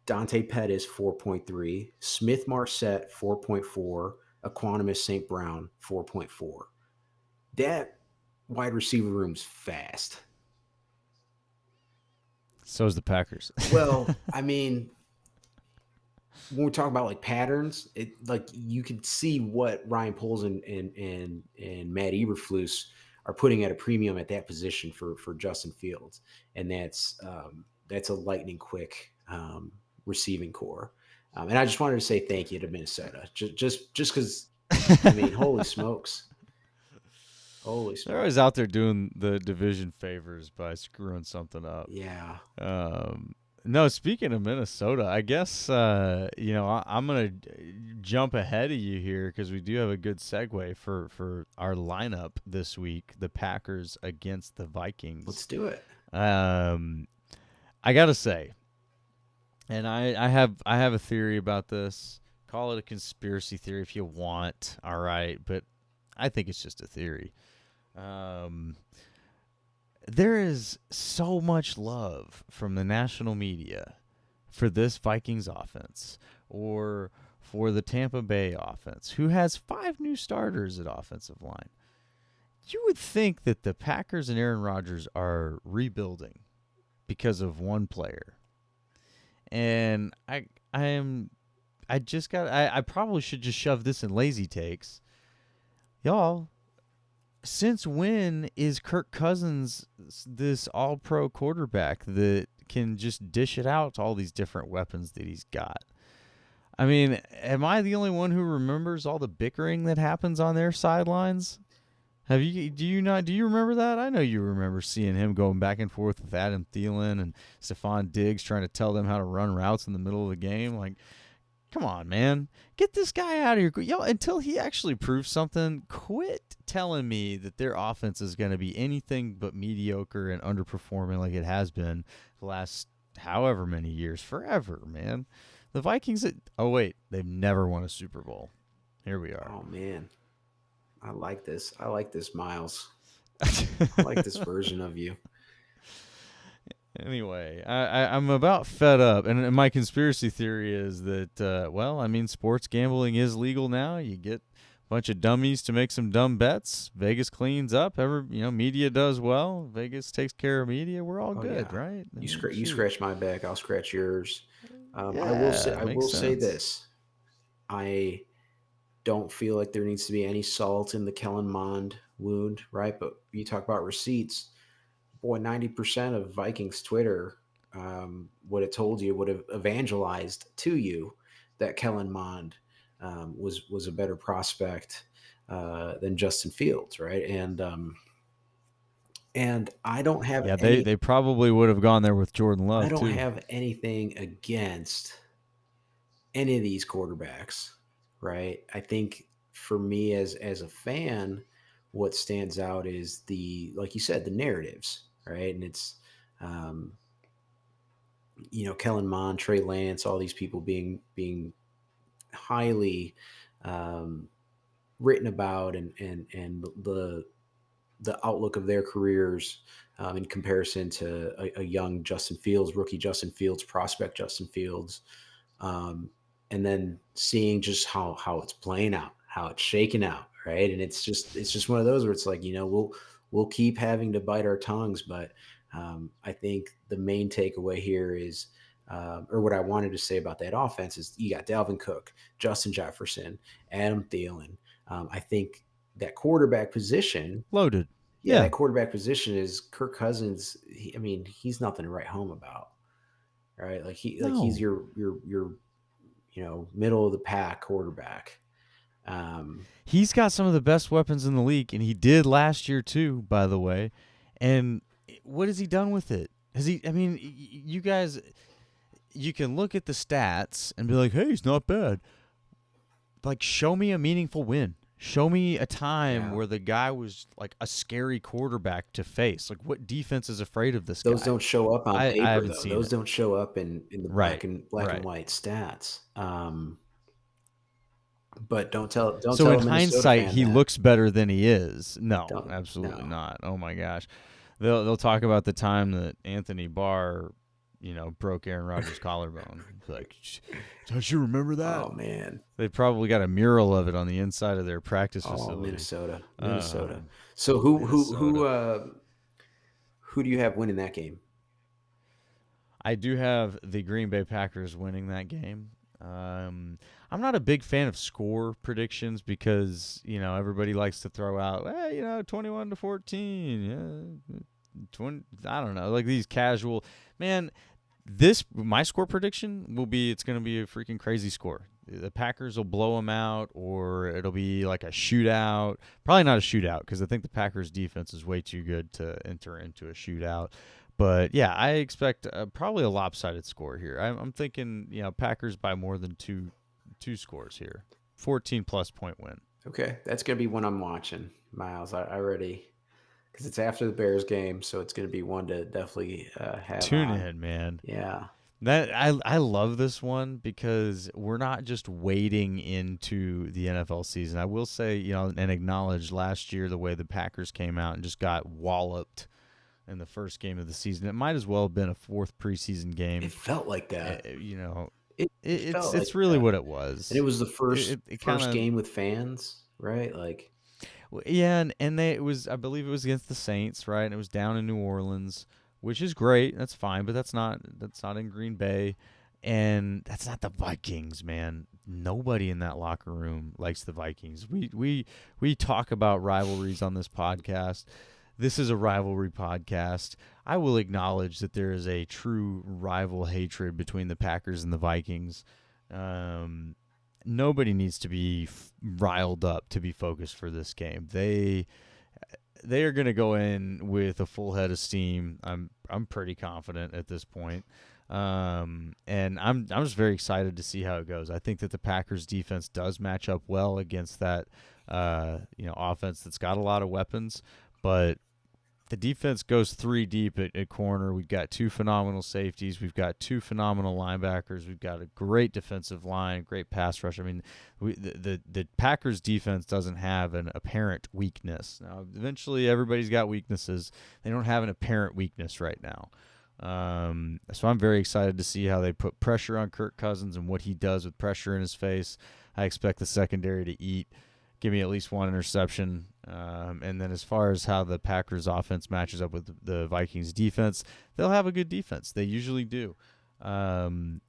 Dante Pettis, 4.3; Smith Marset, 4.4; Equanimous St. Brown, 4.4. That wide receiver room's fast. So is the Packers. Well, when we talk about like patterns, like you can see what Ryan Poles and Matt Eberflus are putting at a premium at that position for Justin Fields, and that's a lightning quick receiving core. And I just wanted to say thank you to Minnesota, just because. Holy smokes, holy They're smokes, always out there doing the division favors by screwing something up. yeah. No, speaking of Minnesota, I guess I'm gonna jump ahead of you here because we do have a good segue for our lineup this week: the Packers against the Vikings. Let's do it. I gotta say, and I have a theory about this. Call it a conspiracy theory if you want. All right, but I think it's just a theory. There is so much love from the national media for this Vikings offense or for the Tampa Bay offense, who has 5 new starters at offensive line. You would think that the Packers and Aaron Rodgers are rebuilding because of one player. And I probably should just shove this in lazy takes. Y'all, since when is Kirk Cousins this all-pro quarterback that can just dish it out to all these different weapons that he's got? Am I the only one who remembers all the bickering that happens on their sidelines? Do you remember that? I know you remember seeing him going back and forth with Adam Thielen and Stephon Diggs trying to tell them how to run routes in the middle of the game. Like, come on, man. Get this guy out of here. Yo, until he actually proves something, quit telling me that their offense is going to be anything but mediocre and underperforming like it has been the last however many years. Forever, man. The Vikings, they've never won a Super Bowl. Here we are. Oh, man. I like this. I like this, Myles. I like this version of you. Anyway, I'm about fed up, and my conspiracy theory is that well, I mean, sports gambling is legal now. You get a bunch of dummies to make some dumb bets. Vegas cleans up. Media does well. Vegas takes care of media. We're all Oh good, yeah, right? I mean, you shoot, scratch my back, I'll scratch yours. yeah, I makes will say sense. this. I don't feel like there needs to be any salt in the Kellen Mond wound, right? But you talk about receipts. Boy, 90% of Vikings Twitter would have told you, would have evangelized to you that Kellen Mond was a better prospect than Justin Fields, right? And Yeah, they probably would have gone there with Jordan I Love don't too. have anything against any of these quarterbacks, right? I think for me as a fan, what stands out is the, like you said, the narratives, right? And it's um, Kellen Mond, Trey Lance, all these people being highly um, written about, and the outlook of their careers in comparison to a young Justin Fields, rookie Justin Fields, prospect Justin Fields, um, and then seeing just how it's playing out, how it's shaking out, right? And it's just one of those where it's like, we'll keep having to bite our tongues, but I think the main takeaway here is, or what I wanted to say about that offense is, you got Dalvin Cook, Justin Jefferson, Adam Thielen. I think that quarterback position, Loaded. yeah, Yeah. that quarterback position is Kirk Cousins. I mean, he's nothing to write home about, right? He's No. your middle of the pack quarterback. Um, He's got some of the best weapons in the league, and he did last year too, by the way. And what has he done with it? Has he? I mean, you guys, you can look at the stats and be like, "Hey, he's not bad." Like, show me a meaningful win. Show me a time yeah, where the guy was like a scary quarterback to face. Like, what defense is afraid of this those guy? don't show up on I paper haven't though. seen Those it. don't show up in the Right. black and Right. white stats. But don't So tell in a Minnesota hindsight, fan he that. looks better than he is. No, Don't absolutely no. not. Oh my gosh, they'll talk about the time that Anthony Barr, broke Aaron Rodgers' collarbone. It's like, don't you remember that? Oh man. They probably got a mural of it on the inside of their practice Oh, facility. Minnesota, Minnesota. Um, So Minnesota. who do you have winning that game? I do have the Green Bay Packers winning that game. I'm not a big fan of score predictions because everybody likes to throw out, 21-14, yeah, 20. I don't know, like these casual man. This my score prediction will be, it's going to be a freaking crazy score. The Packers will blow them out, or it'll be like a shootout. Probably not a shootout because I think the Packers defense is way too good to enter into a shootout. But yeah, I expect probably a lopsided score here. I'm thinking, Packers by more than two scores here. 14 plus point win. Okay, that's gonna be one I'm watching, Miles. I already, because it's after the Bears game, so it's gonna be one to definitely have Tune on. in, man. Yeah, That I love this one because we're not just wading into the NFL season. I will say, and acknowledge last year the way the Packers came out and just got walloped in the first game of the season. It might as well have been a fourth preseason it game. felt like that. It It's felt like it's really that, what it and it was. was the It kind first of game with fans, right? Like, yeah, and it was, I believe it was against the Saints, right? And it was down in New Orleans, which is great. That's fine, but that's not in Green Bay, and that's not the Vikings, man. Nobody in that locker room likes the Vikings. We talk about rivalries on this podcast. This is a rivalry podcast. I will acknowledge that there is a true rival hatred between the Packers and the Vikings. Um, Nobody needs to be riled up to be focused for this game. They are going to go in with a full head of steam. I'm pretty confident at this point. And I'm just very excited to see how it goes. I think that the Packers defense does match up well against that offense that's got a lot of weapons, but the defense goes three deep at corner. We've got two phenomenal safeties. We've got two phenomenal linebackers. We've got a great defensive line, great pass rush. I mean, the Packers defense doesn't have an apparent weakness. Now, eventually, everybody's got weaknesses. They don't have an apparent weakness right now. So I'm very excited to see how they put pressure on Kirk Cousins and what he does with pressure in his face. I expect the secondary to eat, give me at least one interception. And then as far as how the Packers offense matches up with the Vikings defense, they'll have a good defense. They usually do. Um,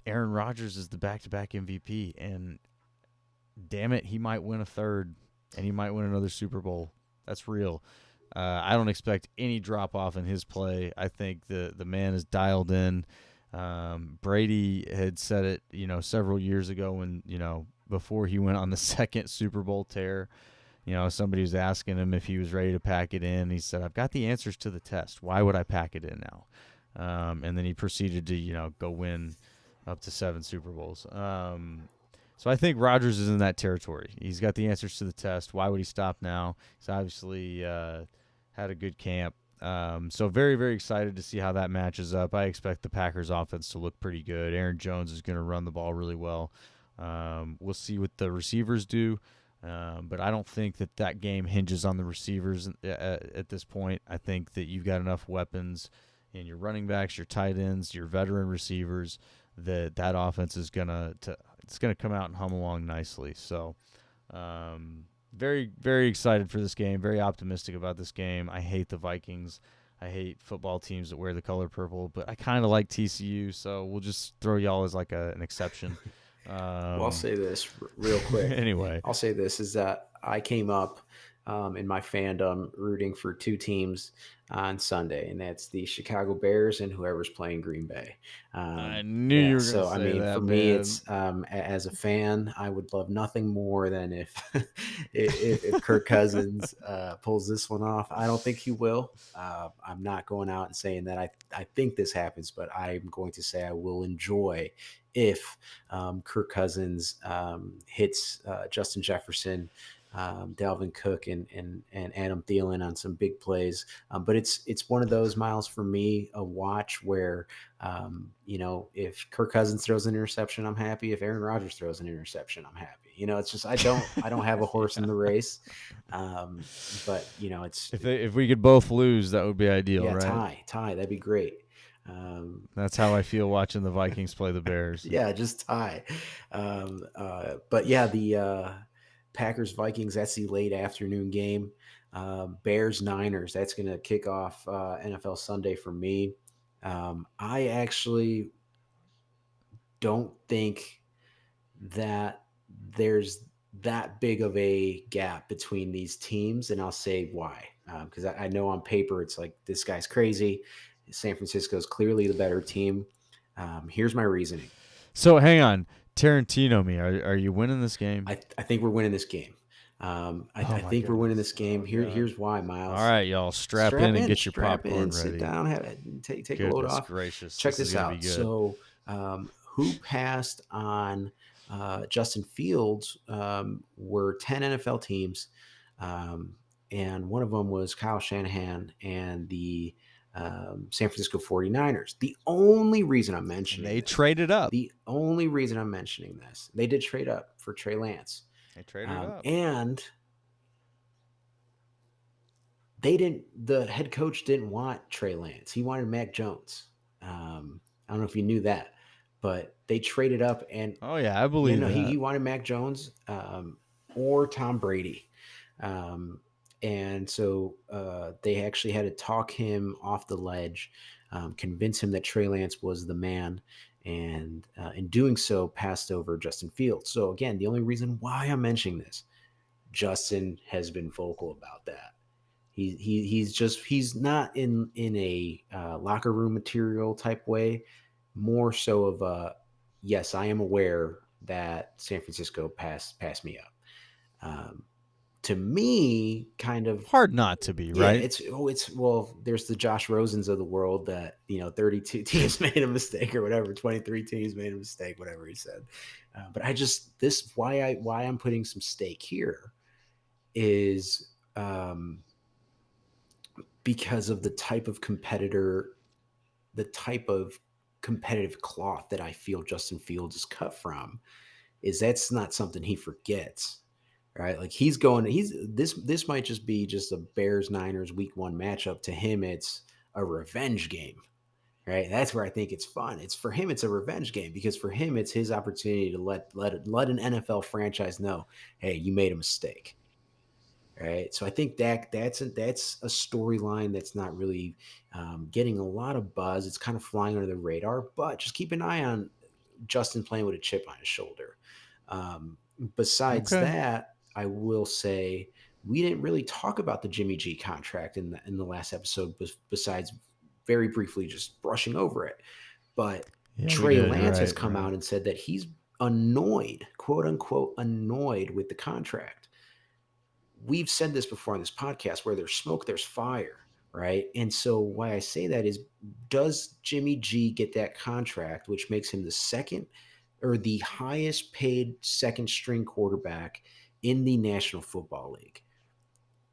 Aaron Rodgers is the back-to-back MVP, and damn it, he might win a third, and he might win another Super Bowl. That's real. I don't expect any drop off in his play. I think the man is dialed in. Brady had said it, several years ago when before he went on the second Super Bowl tear. Somebody was asking him if he was ready to pack it in. He said, "I've got the answers to the test. Why would I pack it in now?" And then he proceeded to go win up to 7 Super Bowls. So I think Rodgers is in that territory. He's got the answers to the test. Why would he stop now? He's obviously had a good camp. So very, very excited to see how that matches up. I expect the Packers offense to look pretty good. Aaron Jones is going to run the ball really well. We'll see what the receivers do. But I don't think that game hinges on the receivers at this point. I think that you've got enough weapons in your running backs, your tight ends, your veteran receivers that offense is it's gonna come out and hum along nicely. So, very very excited for this game. Very optimistic about this game. I hate the Vikings. I hate football teams that wear the color purple, but I kind of like TCU, so we'll just throw y'all as like an exception. Well, I'll say this real quick. Anyway, I'll say this is that I came up in my fandom rooting for two teams on Sunday, and that's the Chicago Bears and whoever's playing Green Bay. I knew you Yeah, were gonna so I say mean, that, for me, man. it's as a fan, I would love nothing more than if if Kirk Cousins pulls this one off. I don't think he will. I'm not going out and saying that I think this happens, but I'm going to say I will enjoy if Kirk Cousins hits Justin Jefferson, Dalvin Cook, and Adam Thielen on some big plays. But it's one of those, Miles, for me, a watch where if Kirk Cousins throws an interception, I'm happy. If Aaron Rodgers throws an interception, I'm happy. It's just I don't have a horse in Yeah. the race, but it's If we could both lose, that would be ideal, yeah, right? tie that'd be great. Um, That's how I feel watching the Vikings play the Bears. yeah, just tie. But yeah, the Packers Vikings, that's the late afternoon game. Bears Niners, that's going to kick off NFL Sunday for me. I actually don't think that there's that big of a gap between these teams, and I'll say why. Because I know on paper it's like this guy's crazy. San Francisco is clearly the better team. Here's my reasoning. So hang on, Tarantino, me, are you winning this game? I think we're winning this game. Oh I my think we're winning goodness! this game. Oh god! Here's why, All Miles. right, y'all, strap in and get your Strap in, popcorn sit ready. down, take a load Goodness off. gracious, Check this is this gonna be out. good. So, who passed on Justin Fields were 10 NFL teams, and one of them was Kyle Shanahan and the San Francisco 49ers. The only reason I'm And mentioning they this, traded up. they did trade up for Trey Lance. They traded up. And they didn't. The head coach didn't want Trey Lance. He wanted Mac Jones. I don't know if you knew that, but they traded up, and Oh yeah, I yeah, believe no, he that. wanted Mac Jones or Tom Brady. Um, and so they actually had to talk him off the ledge, convince him that Trey Lance was the man, and in doing so, passed over Justin Fields. So again, the only reason why I'm mentioning this, Justin has been vocal about that. He's not in a locker room material type way, more so of a yes, I am aware that San Francisco passed me up. Um, to me, kind of Hard not to be, yeah, right? it's well, there's the Josh Rosens of the world that 32 teams made a mistake or whatever, 23 teams made a mistake, whatever he said. But I just this why I'm putting some stake here is because of the type of competitive cloth that I feel Justin Fields is cut from, is that's not something he forgets. Right? Like he's this might just be just a Bears Niners week 1 matchup. To him, it's a revenge game. right? That's where I think it's fun. It's for him, it's a revenge game because for him, it's his opportunity to let an NFL franchise know, hey, you made a mistake, right? So I think that's a storyline that's not really getting a lot of buzz. It's kind of flying under the radar, but just keep an eye on Justin playing with a chip on his shoulder. Besides Okay. that, I will say we didn't really talk about the Jimmy G contract in the last episode, besides very briefly just brushing over it. But Yeah, we Trey did. Lance has Right. come Right. out and said that he's annoyed, quote unquote, annoyed with the contract. We've said this before on this podcast, where there's smoke, there's fire, right? And so why I say that is, does Jimmy G get that contract, which makes him the second or the highest paid second string quarterback in the National Football League?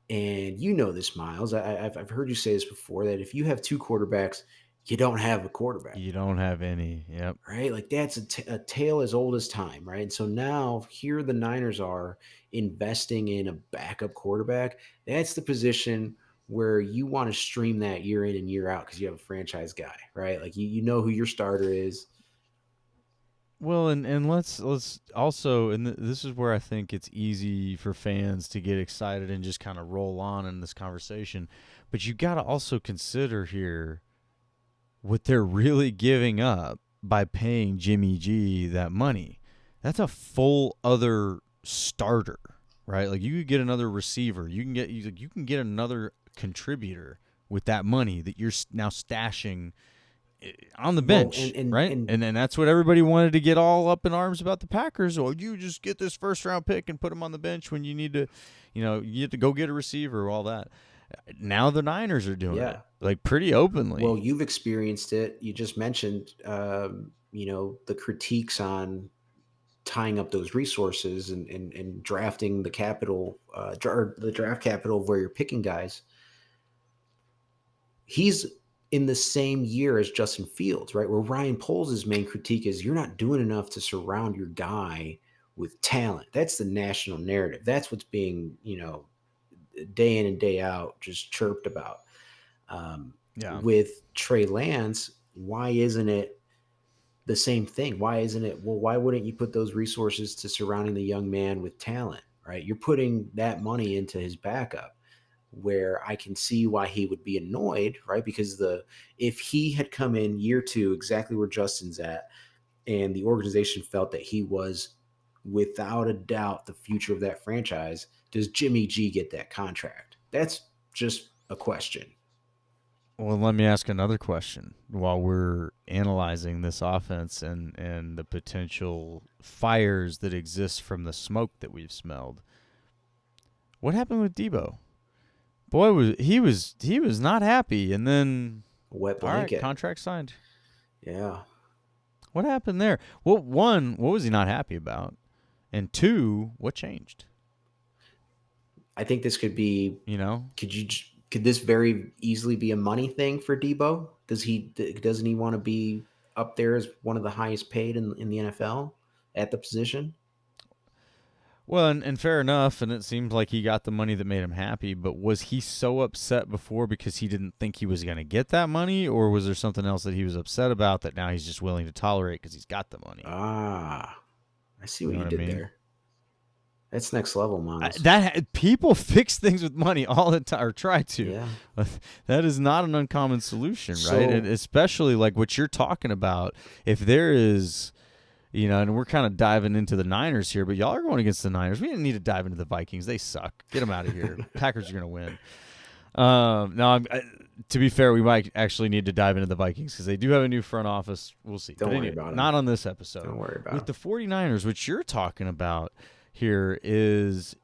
And you know this, Myles. I've heard you say this before, that if you have two quarterbacks, you don't have a quarterback, You don't have any. Yep. right? Like that's a tale as old as time, right? And so now here the Niners are investing in a backup quarterback. That's the position where you want to stream that year in and year out because you have a franchise guy, right? Like you know who your starter is. Well, and let's also, and this is where I think it's easy for fans to get excited and just kind of roll on in this conversation, but you got to also consider here what they're really giving up by paying Jimmy G that money. That's a full other starter, right? Like you could get another receiver, you can get another contributor with that money that you're now stashing on the Well, bench, right? And then that's what everybody wanted to get all up in arms about the Packers. Or you just get this first round pick and put him on the bench when you need to, you have to go get a receiver, all that. Now the Niners are doing it yeah. like pretty Well, openly. you've experienced it. You just mentioned, the critiques on tying up those resources and drafting the capital, or the draft capital of where you're picking guys. He's in the same year as Justin Fields, right? Where Ryan Poles' main critique is you're not doing enough to surround your guy with talent. That's the national narrative. That's what's being, day in and day out just chirped about. Yeah. With Trey Lance, why isn't it the same thing? Why isn't it? Well, why wouldn't you put those resources to surrounding the young man with talent, right? You're putting that money into his backup, where I can see why he would be annoyed, right? Because if he had come in year two exactly where Justin's at, and the organization felt that he was without a doubt the future of that franchise, does Jimmy G get that contract? That's just a question. Well, let me ask another question while we're analyzing this offense and the potential fires that exist from the smoke that we've smelled. What happened with Debo? Boy, was not happy, and then A wet all right, blanket. contract signed. Yeah. What happened there? Well, one, what was he not happy about? And two, what changed? I think this could be. You know, Could you? Could this very easily be a money thing for Debo? Doesn't he want to be up there as one of the highest paid in the NFL at the position? well, and fair enough, and it seemed like he got the money that made him happy. But was he so upset before because he didn't think he was going to get that money, or was there something else that he was upset about that now he's just willing to tolerate because he's got the money? Ah, I see You what know you what I did mean? there. That's next level, Miles. People fix things with money all the time, or try to. Yeah. That is not an uncommon solution, right? And So especially like what you're talking about. If there is, and we're kind of diving into the Niners here, but y'all are going against the Niners. We didn't need to dive into the Vikings. They suck. Get them out of here. Packers are going to win. Now, to be fair, we might actually need to dive into the Vikings because they do have a new front office. We'll see. don't But worry anyway, about him. not on this episode. Don't worry about With him. the 49ers, what you're talking about here is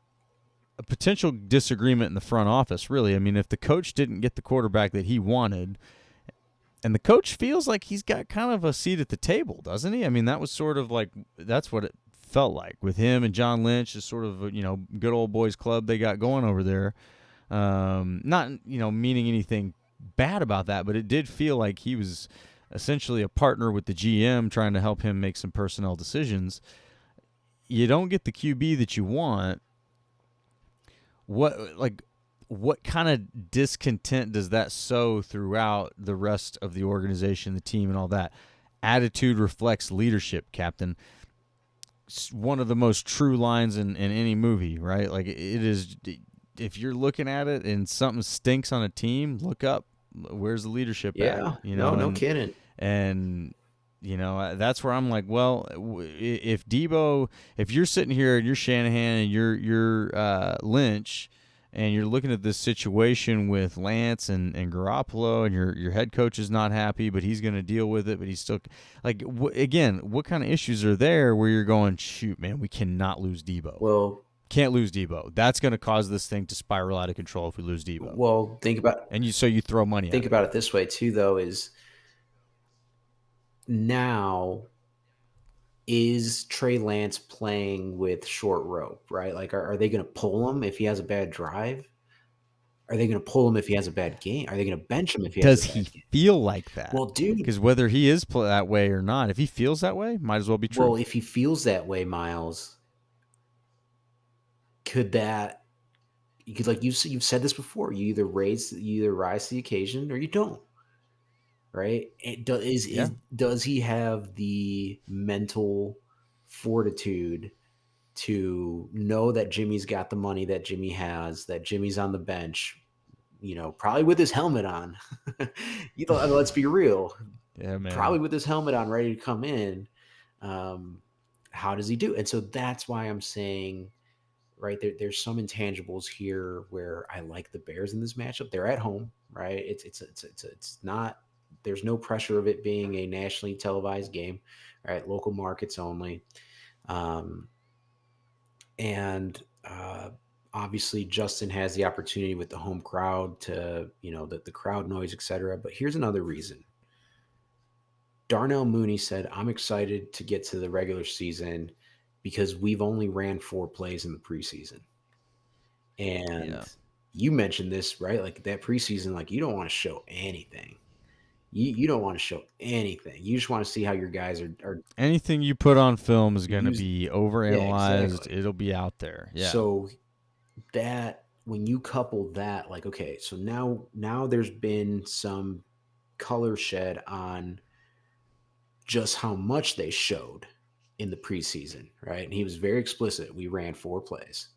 a potential disagreement in the front office, really. I mean, if the coach didn't get the quarterback that he wanted, and the coach feels like he's got kind of a seat at the table, doesn't he? I mean, that was sort of like, that's what it felt like with him and John Lynch, is sort of, good old boys club they got going over there. Not, meaning anything bad about that, but it did feel like he was essentially a partner with the GM trying to help him make some personnel decisions. You don't get the QB that you want. What, like, what kind of discontent does that sow throughout the rest of the organization, the team, and all that? Attitude reflects leadership, Captain. It's one of the most true lines in any movie, right? Like it is. If you're looking at it and something stinks on a team, look up. Where's the leadership at? Yeah, You no, know, no kidding. and that's where I'm like, well, if Debo, if you're sitting here and you're Shanahan and you're Lynch, and you're looking at this situation with Lance and Garoppolo, and your head coach is not happy, but he's going to deal with it, but he's still like, again, what kind of issues are there where you're going, shoot, man, we cannot lose Debo. Well, Can't lose Debo. That's going to cause this thing to spiral out of control if we lose Debo. well, And you throw money think at it. about it this way too, though, is now is Trey Lance playing with short rope, right? Like, are they going to pull him if he has a bad drive? Are they going to pull him if he has a bad game? Are they going to bench him if he has a Does bad he game? feel like that? Well, dude, Because whether he is that way or not, if he feels that way, might as well be true. well, if he feels that way, Myles, could that you could like you've said this before. You either rise to the occasion or you don't, right? Yeah. Does he have the mental fortitude to know that Jimmy's got the money that Jimmy has, that Jimmy's on the bench, probably with his helmet on. Let's be real, Yeah, probably man. with his helmet on, ready to come in. Um, how does he do? And so that's why I'm saying, right there's some intangibles here where I like the Bears in this matchup. They're at home, right? It's not. There's no pressure of it being a nationally televised game, right? Local markets only. Um, and obviously Justin has the opportunity with the home crowd to, the crowd noise, etc. But here's another reason. Darnell Mooney said, I'm excited to get to the regular season because we've only ran 4 plays in the preseason. And Yeah. you mentioned this, right? Like that preseason, like you don't want to show anything. You don't want to show anything. You just want to see how your guys are Anything you put on film is going to used. be Yeah, overanalyzed. exactly. It'll be out there. Yeah. So that when you couple that, like, okay, so now there's been some color shed on just how much they showed in the preseason, right? And he was very explicit. We ran 4 plays.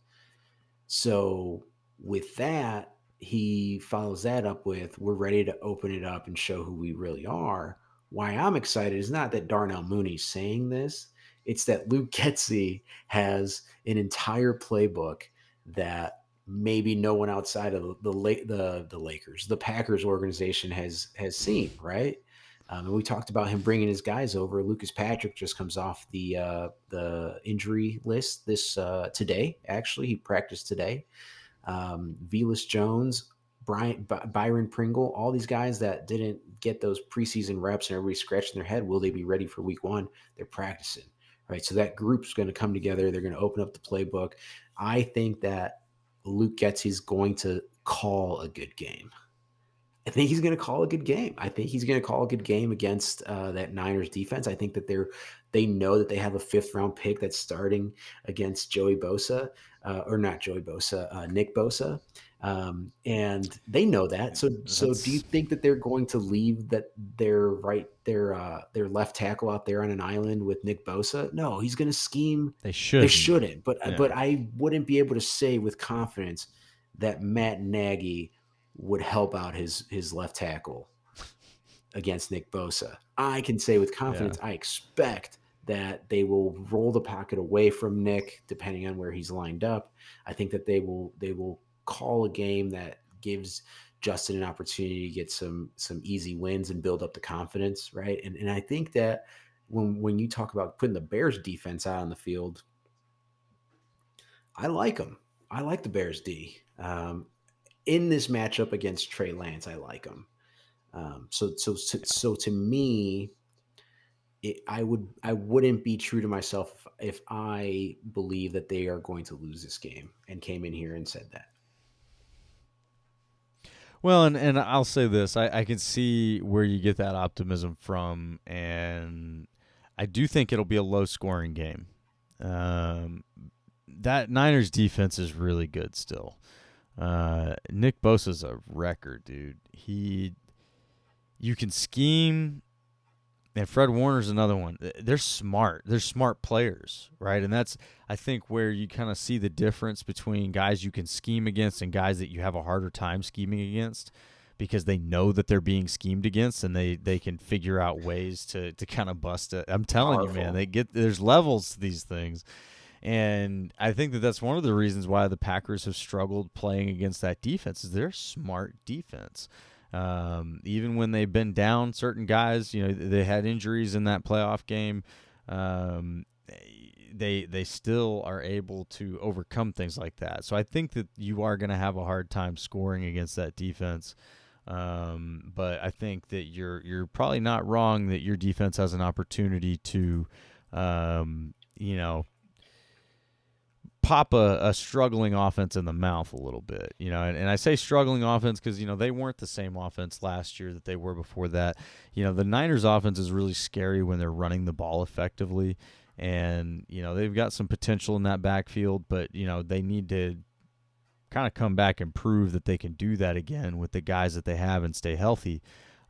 So with that, he follows that up with, we're ready to open it up and show who we really are. Why I'm excited is not that Darnell Mooney's saying this. It's that Luke Getsy has an entire playbook that maybe no one outside of the Lakers, the Packers organization has seen, right? And we talked about him bringing his guys over. Lucas Patrick just comes off the injury list this today. Actually, he practiced today. Velas Jones, Byron Pringle, all these guys that didn't get those preseason reps and everybody's scratching their head. Will they be ready for week one? They're practicing, right? So that group's going to come together. They're going to open up the playbook. I think that Luke Getsy's going to call a good game. I think he's going to call a good game. I think he's going to call a good game against that Niners defense. I think that they know that they have a 5th-round pick that's starting against Joey Bosa, or not Joey Bosa, Nick Bosa, and they know that. So do you That's think that they're going to leave their left tackle out there on an island with Nick Bosa? No, he's going to scheme. they They shouldn't. shouldn't, but Yeah. I wouldn't be able to say with confidence that Matt Nagy would help out his left tackle against Nick Bosa. I can say with Yeah. confidence, I expect that they will roll the pocket away from Nick, depending on where he's lined up. I think that they will call a game that gives Justin an opportunity to get some easy wins and build up the confidence, right? And I think that when you talk about putting the Bears defense out on the field, I like them. I like the Bears D. In this matchup against Trey Lance, I like him. So to me, I wouldn't be true to myself if I believe that they are going to lose this game and came in here and said that. Well, and I'll say this: I can see where you get that optimism from, and I do think it'll be a low scoring game. That Niners defense is really good still. Nick Bosa's a record, dude. You can scheme, and Fred Warner's another one. They're smart. They're smart players, right? And that's, I think, where you kind of see the difference between guys you can scheme against and guys that you have a harder time scheming against, because they know that they're being schemed against, and they can figure out ways to kind of bust it. I'm telling you, man, Powerful. there's levels to these things. And I think that that's one of the reasons why the Packers have struggled playing against that defense, is they're a smart defense. Even when they've been down certain guys, they had injuries in that playoff game. Um, they still are able to overcome things like that. So I think that you are going to have a hard time scoring against that defense. But I think that you're probably not wrong that your defense has an opportunity to, you know, pop a struggling offense in the mouth a little bit, and I say struggling offense because, they weren't the same offense last year that they were before that. The Niners offense is really scary when they're running the ball effectively, and, they've got some potential in that backfield, but, they need to kind of come back and prove that they can do that again with the guys that they have and stay healthy.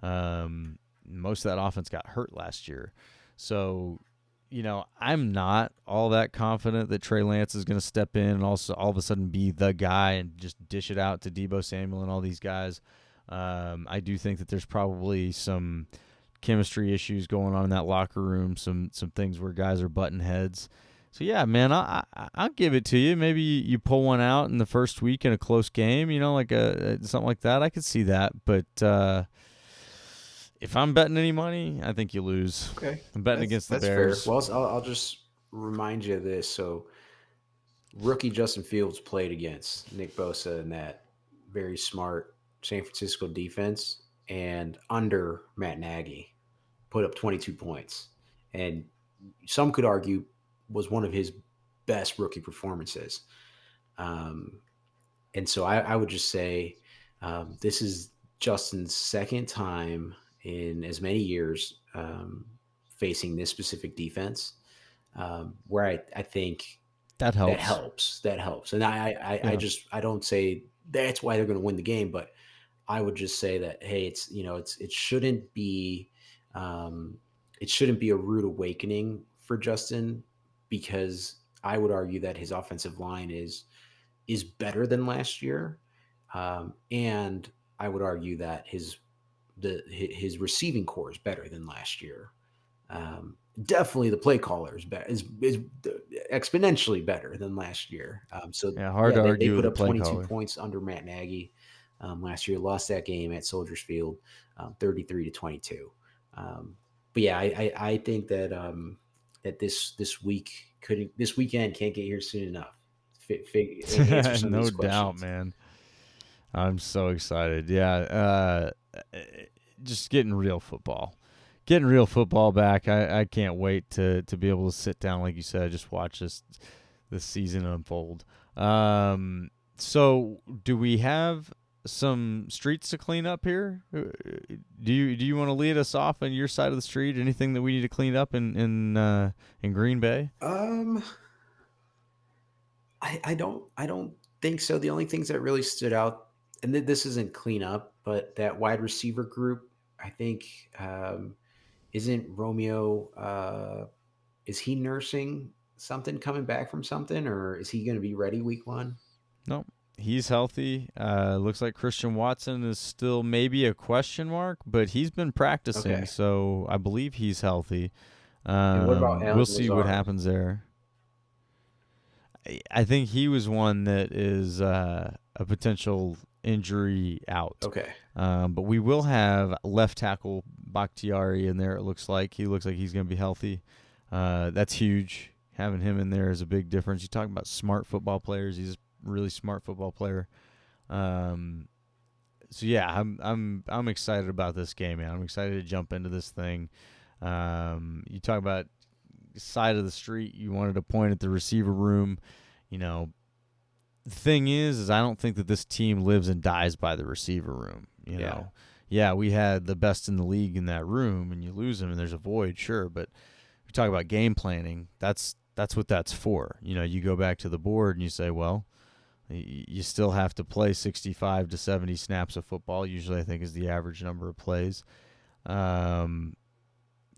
Most of that offense got hurt last year. So, I'm not all that confident that Trey Lance is going to step in and also all of a sudden be the guy and just dish it out to Deebo Samuel and all these guys. I do think that there's probably some chemistry issues going on in that locker room, some things where guys are butting heads. So, yeah, man, I'll give it to you. Maybe you pull one out in the first week in a close game, like something like that. I could see that. But if I'm betting any money, I think you lose. Okay, I'm betting that's against the that's fair. Bears. Well, I'll just remind you of this. So, rookie Justin Fields played against Nick Bosa in that very smart San Francisco defense, and under Matt Nagy put up 22 points, and some could argue was one of his best rookie performances. Um, and so I would just say this is Justin's second time in as many years facing this specific defense, where I think That that helps. helps. That helps. And I Yeah. just I don't say that's why they're going to win the game, but I would just say that, hey, um, it shouldn't be a rude awakening for Justin, because I would argue that his offensive line is better than last year, and I would argue that his receiving core is better than last year. Definitely the play caller is exponentially better than last year. So Yeah, hard yeah, to they argue with put the up play 22 caller. points under Matt Nagy last year. Lost that game at Soldiers Field, 33-22. But yeah, I think that that this weekend can't get here soon enough. Answer some of No these doubt, questions. man. I'm so excited. Yeah, just getting real football. Getting real football back. I can't wait to be able to sit down, like you said, just watch this season unfold. So do we have some streets to clean up here? Do you want to lead us off on your side of the street? Anything that we need to clean up in Green Bay? Um, I don't think so. The only things that really stood out, and this isn't clean up, but that wide receiver group, I think, isn't Romeo. Is he nursing something, coming back from something, or is he going to be ready week one? No, he's healthy. Looks like Christian Watson is still maybe a question mark, but he's been practicing, Okay. so I believe he's healthy. And what about We'll Alan see what Lazard? happens there. I think he was one that is a potential injury out. Okay. But we will have left tackle Bakhtiari in there. It looks like he's going to be healthy. That's huge. Having him in there is a big difference. You talk about smart football players. He's a really smart football player. Um, so yeah, I'm excited about this game, man. I'm excited to jump into this thing. You talk about side of the street. You wanted to point at the receiver room. You know, the thing is I don't think that this team lives and dies by the receiver room. Yeah. Yeah, we had the best in the league in that room, and you lose them, and there's a void, sure. But we talk about game planning. That's what that's for. You go back to the board and you say, well, You still have to play 65 to 70 snaps of football. Usually, I think is the average number of plays. Um,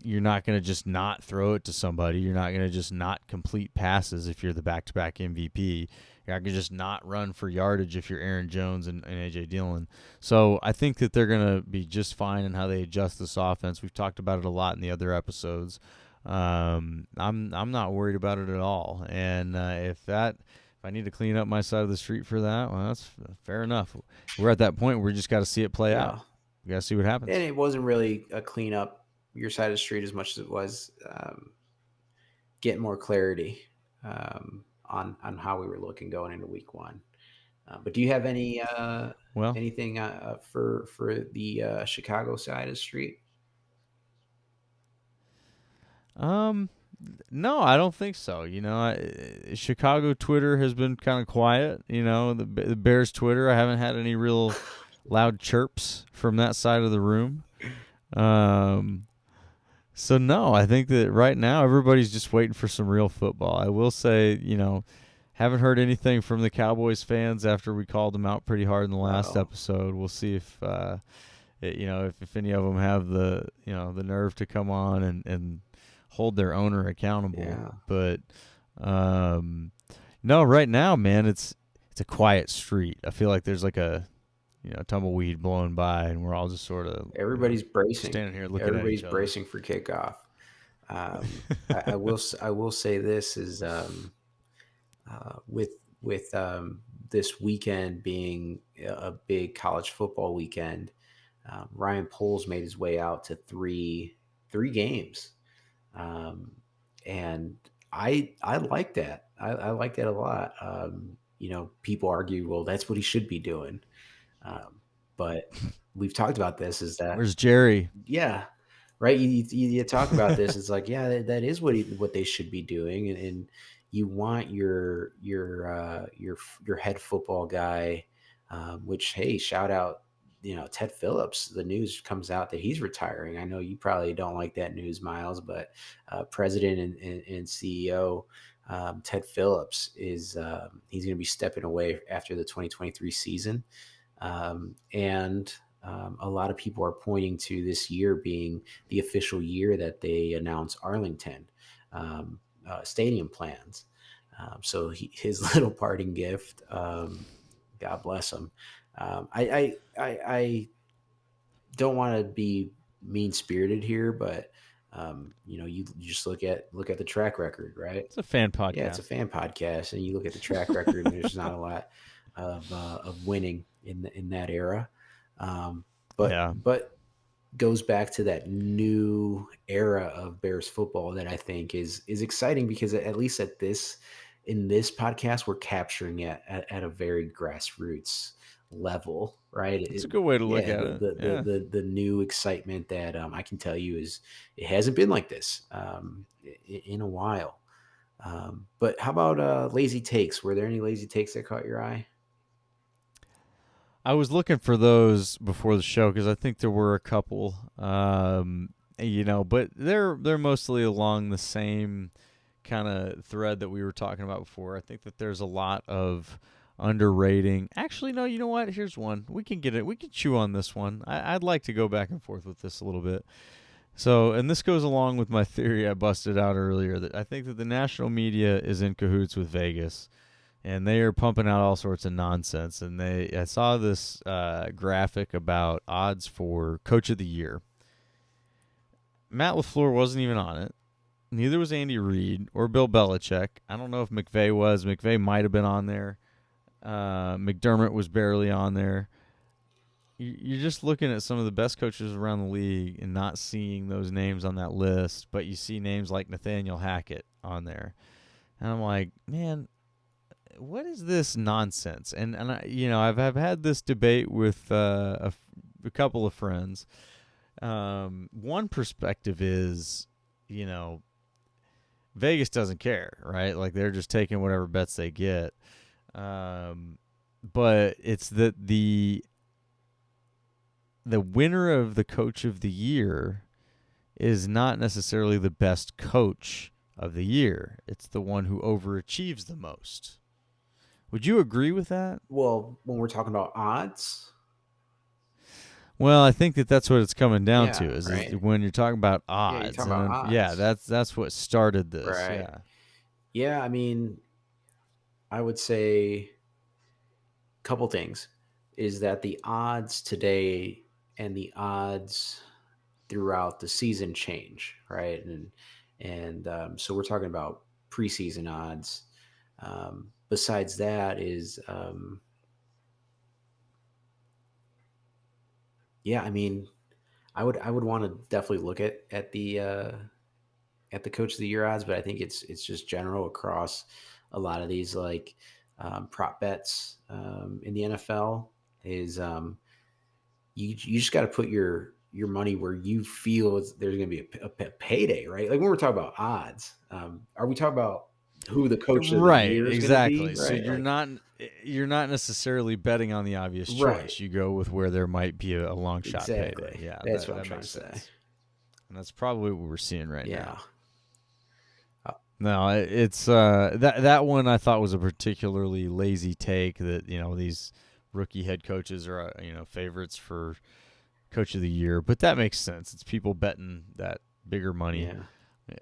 you're not going to just not throw it to somebody. You're not going to just not complete passes if you're the back-to-back MVP. You're not going to just not run for yardage if you're Aaron Jones and A.J. Dillon. So I think that they're going to be just fine in how they adjust this offense. We've talked about it a lot in the other episodes. I'm not worried about it at all. And if I need to clean up my side of the street for that, well, that's fair enough. We're at that point where we just got to see it play Yeah. out. We got to see what happens. And it wasn't really a cleanup your side of the street as much as it was getting more clarity on how we were looking going into week one. But do you have Well, anything for the Chicago side of the street? um, no, I don't think so. Chicago Twitter has been kind of quiet. The Bears Twitter, I haven't had any real loud chirps from that side of the room. So no, I think that right now everybody's just waiting for some real football. I will say, haven't heard anything from the Cowboys fans after we called them out pretty hard in the last Uh-oh. episode. We'll see if any of them have the nerve to come on and hold their owner accountable. Yeah. But no, right now, man, it's a quiet street. I feel like there's like a tumbleweed blowing by, and we're all just sort of Everybody's bracing. standing here looking at Everybody's each other. bracing for kickoff. I will say this is with this weekend being a big college football weekend. Ryan Poles made his way out to three games, and I like that. I like that a lot. People argue, well, that's what he should be doing, but we've talked about this. Is that Where's Jerry? yeah, right? You talk about this. It's like, yeah, that is what they should be doing, and you want your head football guy, which, hey, shout out, Ted Phillips. The news comes out that he's retiring. I know you probably don't like that news, Myles, but President and CEO Ted Phillips is he's going to be stepping away after the 2023 season, and a lot of people are pointing to this year being the official year that they announce Arlington stadium plans. So his little parting gift, God bless him. I don't want to be mean spirited here, but you just look at the track record, right? It's a fan Yeah, it's podcast. a fan podcast, and you look at the track record, and there's not a lot of winning in that era. Um, but Yeah. goes back to that new era of Bears football that I think is exciting, because at least in this podcast we're capturing it at a very grassroots level, right? It's a good way to look Yeah, at it. Yeah. the new excitement that I can tell you is it hasn't been like this in a while. But how about lazy takes? Were there any lazy takes that caught your eye? I was looking for those before the show because I think there were a couple, but they're mostly along the same kind of thread that we were talking about before. I think that there's a lot of underrating. Actually, no, you know what? Here's one. We can get it. We can chew on this one. I'd like to go back and forth with this a little bit. So, and this goes along with my theory I busted out earlier that I think that the national media is in cahoots with Vegas, and they are pumping out all sorts of nonsense. And I saw this graphic about odds for Coach of the Year. Matt LaFleur wasn't even on it. Neither was Andy Reid or Bill Belichick. I don't know if McVay was. McVay might have been on there. McDermott was barely on there. You're just looking at some of the best coaches around the league and not seeing those names on that list, but you see names like Nathaniel Hackett on there. And I'm like, man, what is this nonsense? And I've had this debate with a couple of friends. One perspective is, Vegas doesn't care, right? Like they're just taking whatever bets they get. But it's that the winner of the Coach of the Year is not necessarily the best coach of the year. It's the one who overachieves the most. Would you agree with that? Well, when we're talking about odds, Well, I think that that's what it's coming down to yeah, is right. when you're talking about Yeah, you're odds, talking and about then, yeah, odds, that's what started this. right? Yeah. Yeah, I mean, I would say a couple things is that the odds today and the odds throughout the season change, right? And so we're talking about preseason odds. Besides that, is yeah, I mean, I would want to definitely look at the coach of the year odds, but I think it's just general across a lot of these like prop bets in the NFL is you just got to put your money where you feel there's going to be a payday, right? Like when we're talking about odds, are we talking about who the coach of the Right, year is going to be, exactly. So right? Like you're not necessarily betting on the obvious right, choice. You go with where there might be a long shot payday. exactly. Yeah, That's what I'm that trying to makes say. sense. And that's probably what we're seeing right Yeah. now. No, it's that one I thought was a particularly lazy take that, these rookie head coaches are, favorites for coach of the year, but that makes sense. It's people betting that bigger money. Yeah.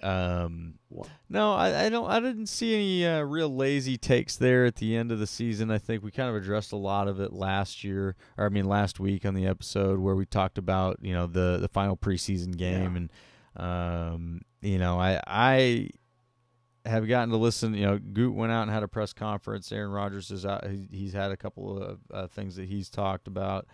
Um, What? no, I didn't see any real lazy takes there at the end of the season. I think we kind of addressed a lot of it last year, or I mean last week on the episode where we talked about the final preseason Yeah. game, and I have gotten to listen. Goot went out and had a press conference. Aaron Rodgers is out. He's had a couple of things that he's talked about.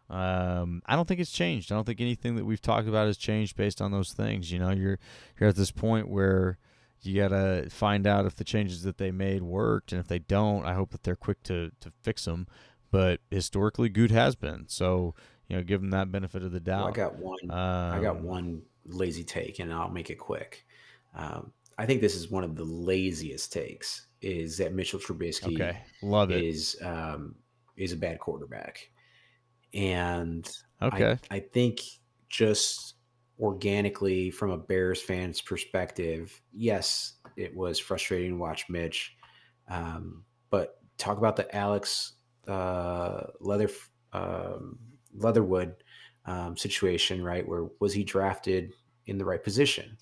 I don't think it's changed. I don't think anything that we've talked about has changed based on those things. You're at this point where you gotta find out if the changes that they made worked, and if they don't, I hope that they're quick to fix them. But historically, Goot has been. So give them that benefit of the Well, I doubt. got one. I got Um, one lazy take, and I'll make it quick. I think this is one of the laziest takes. Is that Mitchell Trubisky okay, love it. is is a bad quarterback, and I Okay, I think just organically from a Bears fan's perspective, yes, it was frustrating to watch Mitch, but talk about the Alex Leatherwood situation, right? Where was he drafted in the right position?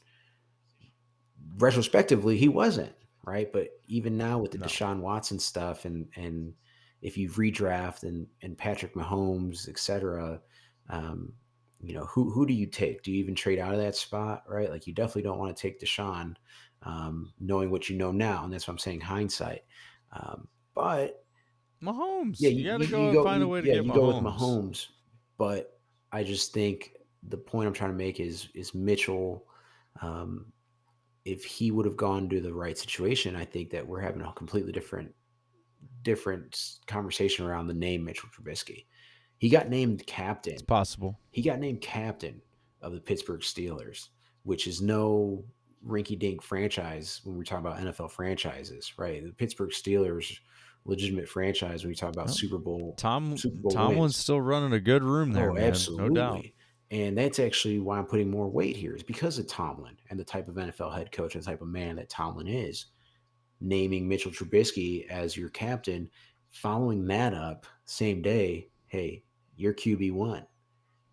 Retrospectively, he wasn't, right? But even now with the no. Deshaun Watson stuff and if you redraft and Patrick Mahomes, et cetera, um, who do you take? Do you even trade out of that spot, right? Like you definitely don't want to take Deshaun, knowing what you know now, and that's what I'm saying, hindsight. But yeah, Mahomes. You got to you go and go, find a way to yeah, get you go with Mahomes. Mahomes, but I just think the point I'm trying to make is Mitchell. Um, if he would have gone to the right situation, I think that we're having a completely different conversation around the name Mitchell Trubisky. He got named It's captain. possible. He got named captain of the Pittsburgh Steelers, which is no rinky-dink franchise when we're talking about NFL franchises, right? The Pittsburgh Steelers, legitimate franchise when we talk about Well, Super Bowl Tomlin's wins. still running a good room there, Oh, man. No doubt. absolutely. And that's actually why I'm putting more weight here is because of Tomlin and the type of NFL head coach and the type of man that Tomlin is. Naming Mitchell Trubisky as your captain, following that up same day, hey, you're QB1.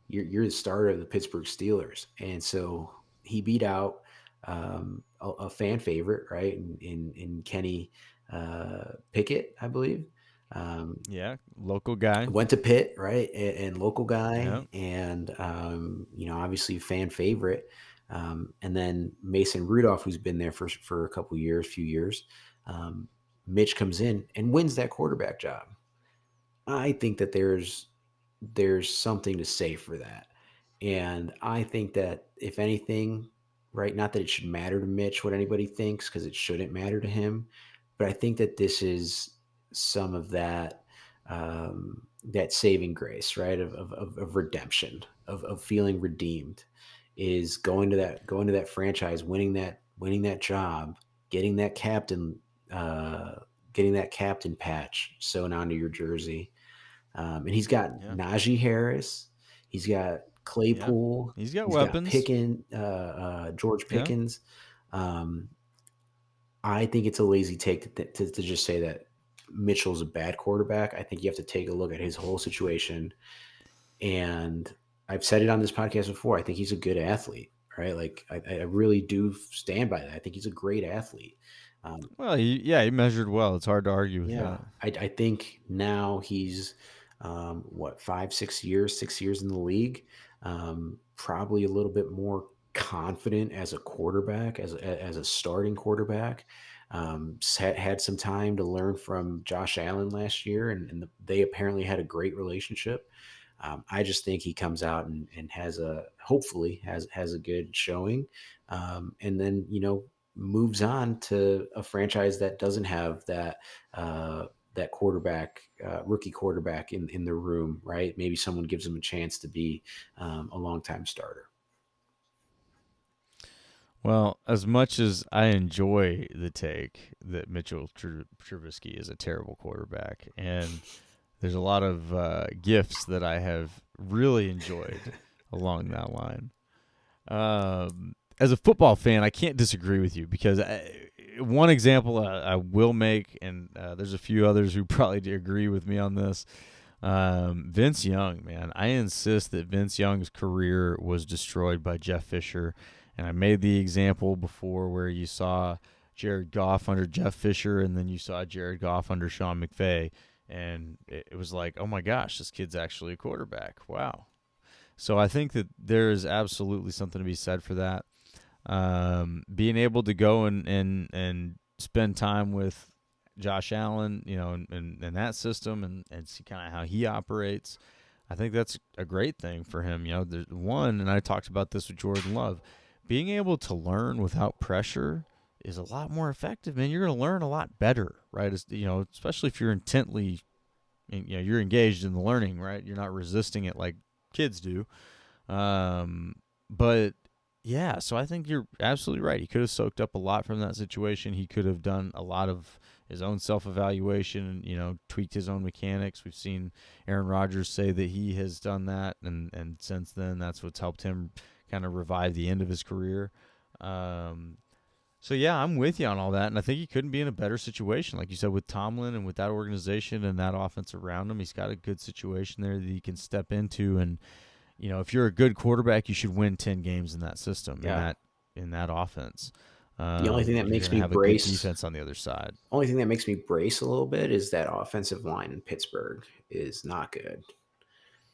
You're the starter of the Pittsburgh Steelers. And so he beat out a fan favorite, right? In Kenny Pickett, I believe. Um, Yeah, local guy. Went to Pitt, right, and local Yeah, guy, and obviously fan favorite, and then Mason Rudolph, who's been there for a couple years, few years. Um, Mitch comes in and wins that quarterback job. I think that there's something to say for that. And I think that if anything, right, not that it should matter to Mitch what anybody thinks, because it shouldn't matter to him, but I think that this is some of that saving grace, right, of redemption, of feeling redeemed, is going to that franchise, winning that job, getting that captain, uh, getting that captain patch sewn onto your jersey, and he's got yeah, Najee Harris. He's got yeah. Claypool. He's got He's got weapons. George Yeah. Pickens. Um, I think it's a lazy take to just say that Mitchell's a bad quarterback. I think you have to take a look at his whole situation. And I've said it on this podcast before. I think he's a good athlete, right? Like I really do stand by that. I think he's a great athlete. Um, Well, he measured well. It's hard to argue with yeah, that. I think now he's what 5 6 years 6 years in the league, probably a little bit more confident as a quarterback, as a starting quarterback. Had some time to learn from Josh Allen last year, and they apparently had a great relationship. I just think he comes out and has a hopefully has a good showing, and then moves on to a franchise that doesn't have that quarterback, rookie quarterback in the room, right? Maybe someone gives him a chance to be a longtime starter. Well, as much as I enjoy the take that Mitchell Trubisky is a terrible quarterback, and there's a lot of gifts that I have really enjoyed along that line. As a football fan, I can't disagree with you because one example I will make, and there's a few others who probably agree with me on this. Vince Young, man, I insist that Vince Young's career was destroyed by Jeff Fisher, and I made the example before where you saw Jared Goff under Jeff Fisher, and then you saw Jared Goff under Sean McVay, and it was like, oh my gosh, this kid's actually a quarterback. Wow. So I think that there is absolutely something to be said for that. Being able to go and spend time with Josh Allen, in that system and see kind of how he operates, I think that's a great thing for him. There's one, and I talked about this with Jordan Love, being able to learn without pressure is a lot more effective, man. You're going to learn a lot better, right? Especially if you're intently, you're engaged in the learning, right? You're not resisting it like kids do. But yeah, so I think you're absolutely right. He could have soaked up a lot from that situation. He could have done a lot of his own self-evaluation and, tweaked his own mechanics. We've seen Aaron Rodgers say that he has done that, and since then, that's what's helped him kind of revive the end of his career. So yeah, I'm with you on all that, and I think he couldn't be in a better situation, like you said, with Tomlin and with that organization and that offense around him. He's got a good situation there that he can step into, and if you're a good quarterback, you should win 10 games in that system, Yeah. in that offense. The only thing that You're makes going to me have a good brace defense on the other side. only thing that makes me brace a little bit is that offensive line in Pittsburgh is not good.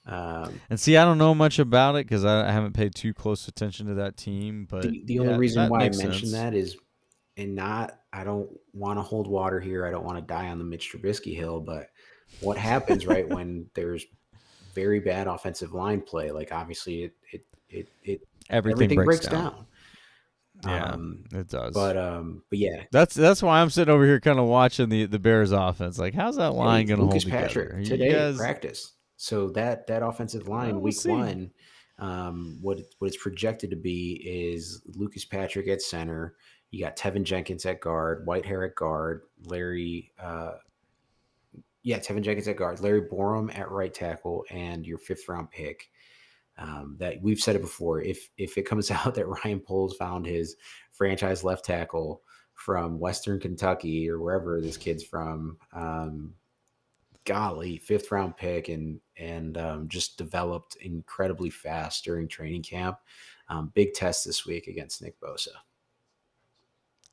And see, I don't know much about it because I haven't paid too close attention to that team, but The only yeah, reason that why I makes mention sense. that is, and not I don't want to hold water here. I don't want to die on the Mitch Trubisky hill, but what happens right when there's very bad offensive line play? Like obviously it Everything everything breaks breaks down. down. Yeah, Um, it does. but yeah, That's why I'm sitting over here kind of watching the Bears offense. Like, how's that line hey, going to Lucas hold together? Patrick You today at guys, practice. So that offensive line we'll week see. one, what it's projected to be is Lucas Patrick at center. You got Tevin Jenkins at guard, Whitehair at guard, Tevin Jenkins at guard, Larry Borum at right tackle, and your fifth round pick. That we've said it before. If it comes out that Ryan Poles found his franchise left tackle from Western Kentucky or wherever this kid's from, golly, fifth round pick and just developed incredibly fast during training camp. Big test this week against Nick Bosa.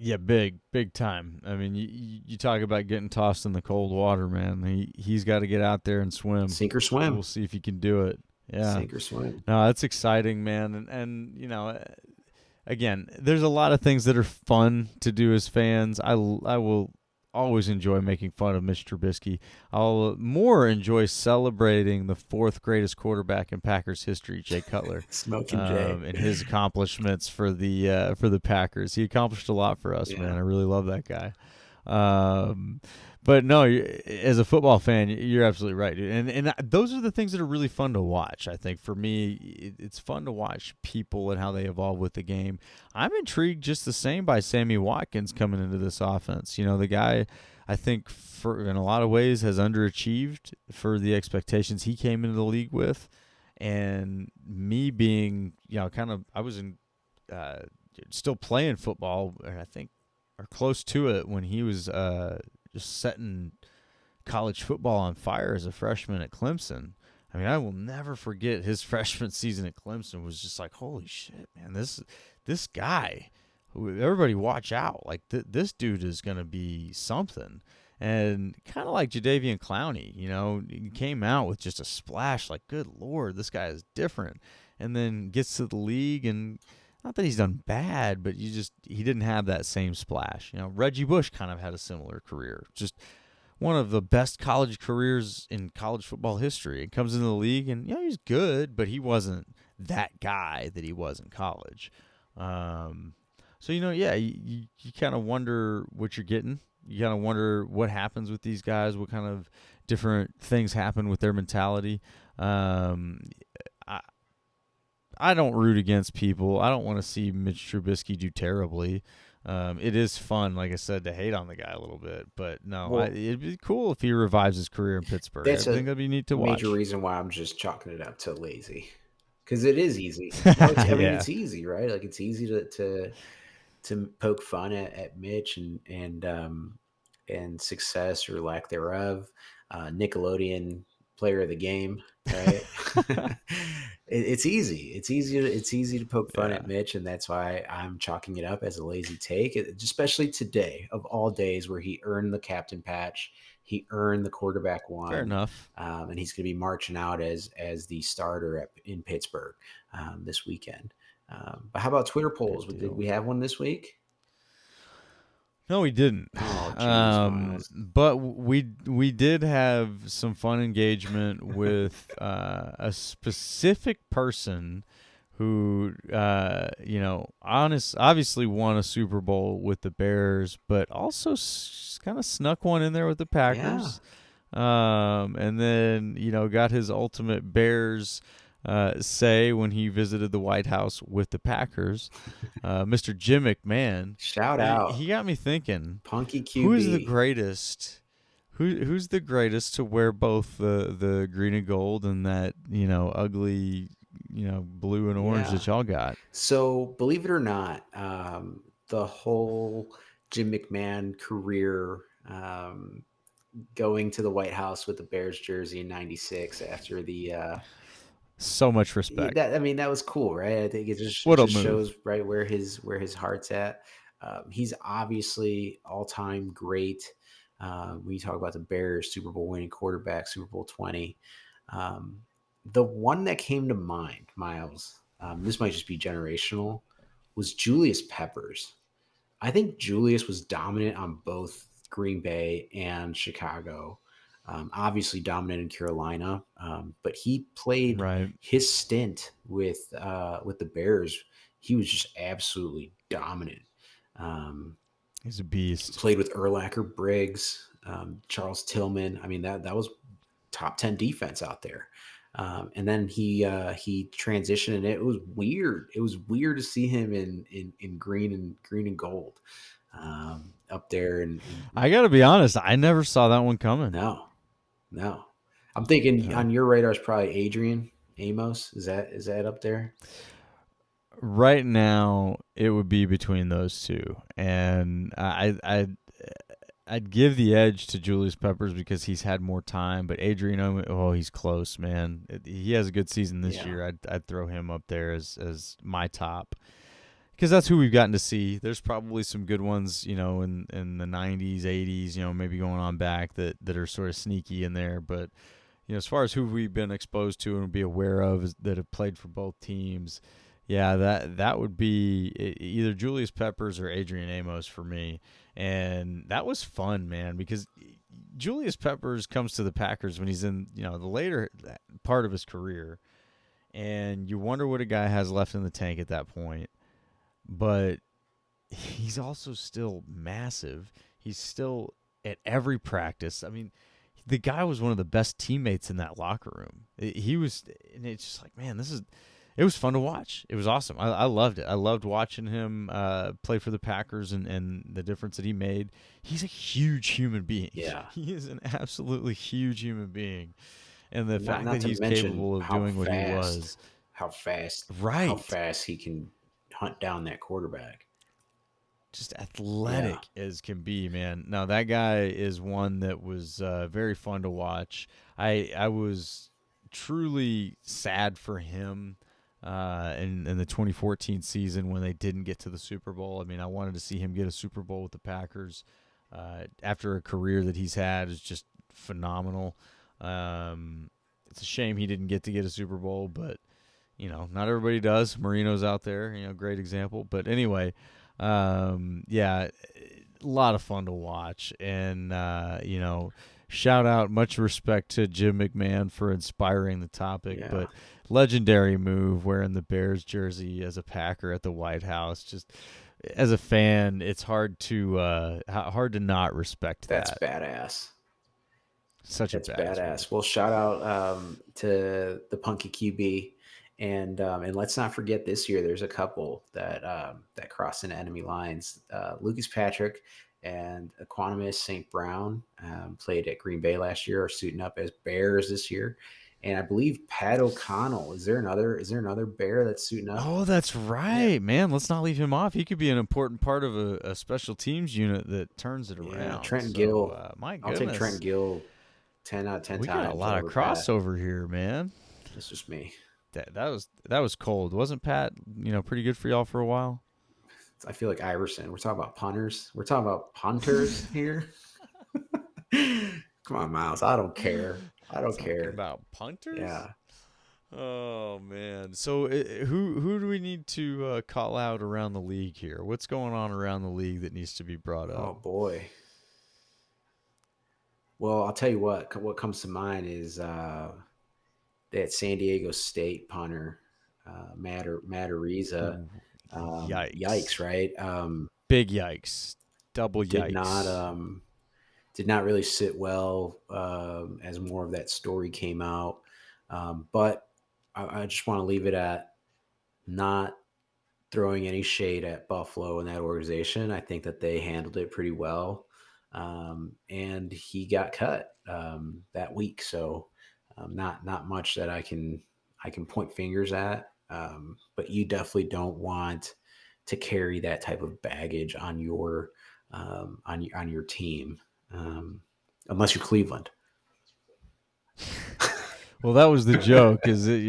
Yeah, big time. I mean, you talk about getting tossed in the cold water, man. He's got to get out there and swim. Sink or swim. We'll see if he can do it. Yeah, Sink or swim. no, that's exciting, man. And again, there's a lot of things that are fun to do as fans. I will always enjoy making fun of Mr. Trubisky. I'll more enjoy celebrating the fourth greatest quarterback in Packers history, Jay Cutler, Smoking Jay. and his accomplishments for the Packers. He accomplished a lot for us, man. Yeah. I really love that guy. But no, as a football fan, you're absolutely right, dude. And those are the things that are really fun to watch. I think for me, it's fun to watch people and how they evolve with the game. I'm intrigued just the same by Sammy Watkins coming into this offense. The guy, I think, for in a lot of ways, has underachieved for the expectations he came into the league with. And me being, I was still playing football, and I think, or close to it when he was just setting college football on fire as a freshman at Clemson. I mean, I will never forget his freshman season at Clemson was just like, holy shit, man, this guy, everybody watch out. Like this dude is going to be something. And kind of like Jadeveon Clowney, he came out with just a splash like, good Lord, this guy is different. And then gets to the league, and not that he's done bad, but he didn't have that same splash. Reggie Bush kind of had a similar career. Just one of the best college careers in college football history. He comes into the league, and he's good, but he wasn't that guy that he was in college. So yeah, you kind of wonder what you're getting. You kind of wonder what happens with these guys, what kind of different things happen with their mentality. I don't root against people. I don't want to see Mitch Trubisky do terribly. It is fun, like I said, to hate on the guy a little bit. But no, Well, it'd be cool if he revives his career in Pittsburgh. I that's think a that'd be neat to major watch. reason why I'm just chalking it up to lazy, because it is easy. No, I mean Yeah, it's easy, right? Like it's easy to poke fun at Mitch and success or lack thereof. Nickelodeon player of the game, right? It's easy. It's easy to poke fun yeah, at Mitch, and that's why I'm chalking it up as a lazy take, especially today of all days where he earned the captain patch, he earned the quarterback fair one, enough. and he's going to be marching out as the starter in Pittsburgh this weekend. But how about Twitter polls? Good Did deal. we have one this week? No, we didn't. Oh, geez, Myles. But we did have some fun engagement with a specific person who obviously won a Super Bowl with the Bears, but also kind of snuck one in there with the Yeah. Packers. And then got his ultimate Bears say when he visited the White House with the Packers. Mr. Jim McMahon, Shout he out. got me thinking, Punky who is the QB. greatest? Who's the greatest to wear both the green and gold and that ugly blue and orange Yeah. that y'all got? So, believe it or not, the whole Jim McMahon career, going to the White House with the Bears jersey in '96 after the So much yeah, respect. that I mean, that was cool, right? I think it What a just move. shows right where his heart's at. He's obviously all time great. When you talk about the Bears, Super Bowl winning quarterback, Super Bowl 20. Um, the one that came to mind, Myles, this might just be generational, was Julius Peppers. I think Julius was dominant on both Green Bay and Chicago. Obviously dominant in Carolina, but he played Right. his stint with the Bears. He was just absolutely dominant. Um, He's a beast. Played with Urlacher, Briggs, Charles Tillman. I mean that was top 10 defense out there. And then he transitioned, and it was weird. It was weird to see him in green and gold up there. And I got to be honest, I never saw that one coming. no, no, I'm thinking Uh, on your radar is probably Adrian Amos. Is that up there? right now, it would be between those two, and I'd give the edge to Julius Peppers because he's had more time. But Adrian, he's close, man. He has a good season this Yeah, year. I'd throw him up there as my top because that's who we've gotten to see. There's probably some good ones, in the '90s, '80s, maybe going on back that are sort of sneaky in there. But as far as who we've been exposed to and be aware of that have played for both teams, yeah, that would be either Julius Peppers or Adrian Amos for me. And that was fun, man, because Julius Peppers comes to the Packers when he's in the later part of his career, and you wonder what a guy has left in the tank at that point. But he's also still massive. He's still at every practice. I mean, the guy was one of the best teammates in that locker room. He was, and it's just like, man, it was fun to watch. It was awesome. I loved it. I loved watching him play for the Packers and the difference that he made. He's a huge human being. yeah. He is an absolutely huge human being. And the Not fact not that to he's mention capable of doing what he was, how fast right. he can hunt down that quarterback. just Yeah. athletic as can be, man. No, that guy is one that was very fun to watch. I was truly sad for him in the 2014 season when they didn't get to the Super Bowl. I mean, I wanted to see him get a Super Bowl with the Packers after a career that he's had is just phenomenal. It's a shame he didn't get a Super Bowl, but not everybody does. Marino's out there, great example. But anyway, yeah, a lot of fun to watch. And, shout out, much respect to Jim McMahon for inspiring the topic. Yeah. But legendary move wearing the Bears jersey as a Packer at the White House. Just as a fan, it's hard to not respect That's that. badass. Such a That's badass move. badass. Well, shout out to the Punky QB, and let's not forget this year. There's a couple that crossed into enemy lines. Lucas Patrick and Equanimous St. Brown played at Green Bay last year, are suiting up as Bears this year, and I believe Pat O'Connell. Is there another Bear that's suiting up? Oh, that's Yeah, right, man. Let's not leave him off. He could be an important part of a special teams unit that turns it yeah. around. Trenton So, Gill. my I'll take Trenton goodness, Gill 10 out of 10 we got a times lot of over Pat. crossover here, man. That's just me. That was cold, wasn't Pat? Pretty good for y'all for a while. I feel like Iverson. We're talking about punters. We're talking about punters here. Come on, Miles. I don't care. I don't Talking care. about punters. Yeah. Oh man. So who do we need to call out around the league here? What's going on around the league that needs to be brought up? Oh boy. Well, I'll tell you what. What comes to mind is that San Diego State punter, Matt Ariza. Ooh, yikes. Yikes! Right. Big yikes. Double Did not yikes. did not really sit well as more of that story came out. But I just want to leave it at not throwing any shade at Buffalo and that organization. I think that they handled it pretty well. And he got cut that week. So not much that I can point fingers at. But you definitely don't want to carry that type of baggage on your team, unless you're Cleveland. Well, that was the joke, is it?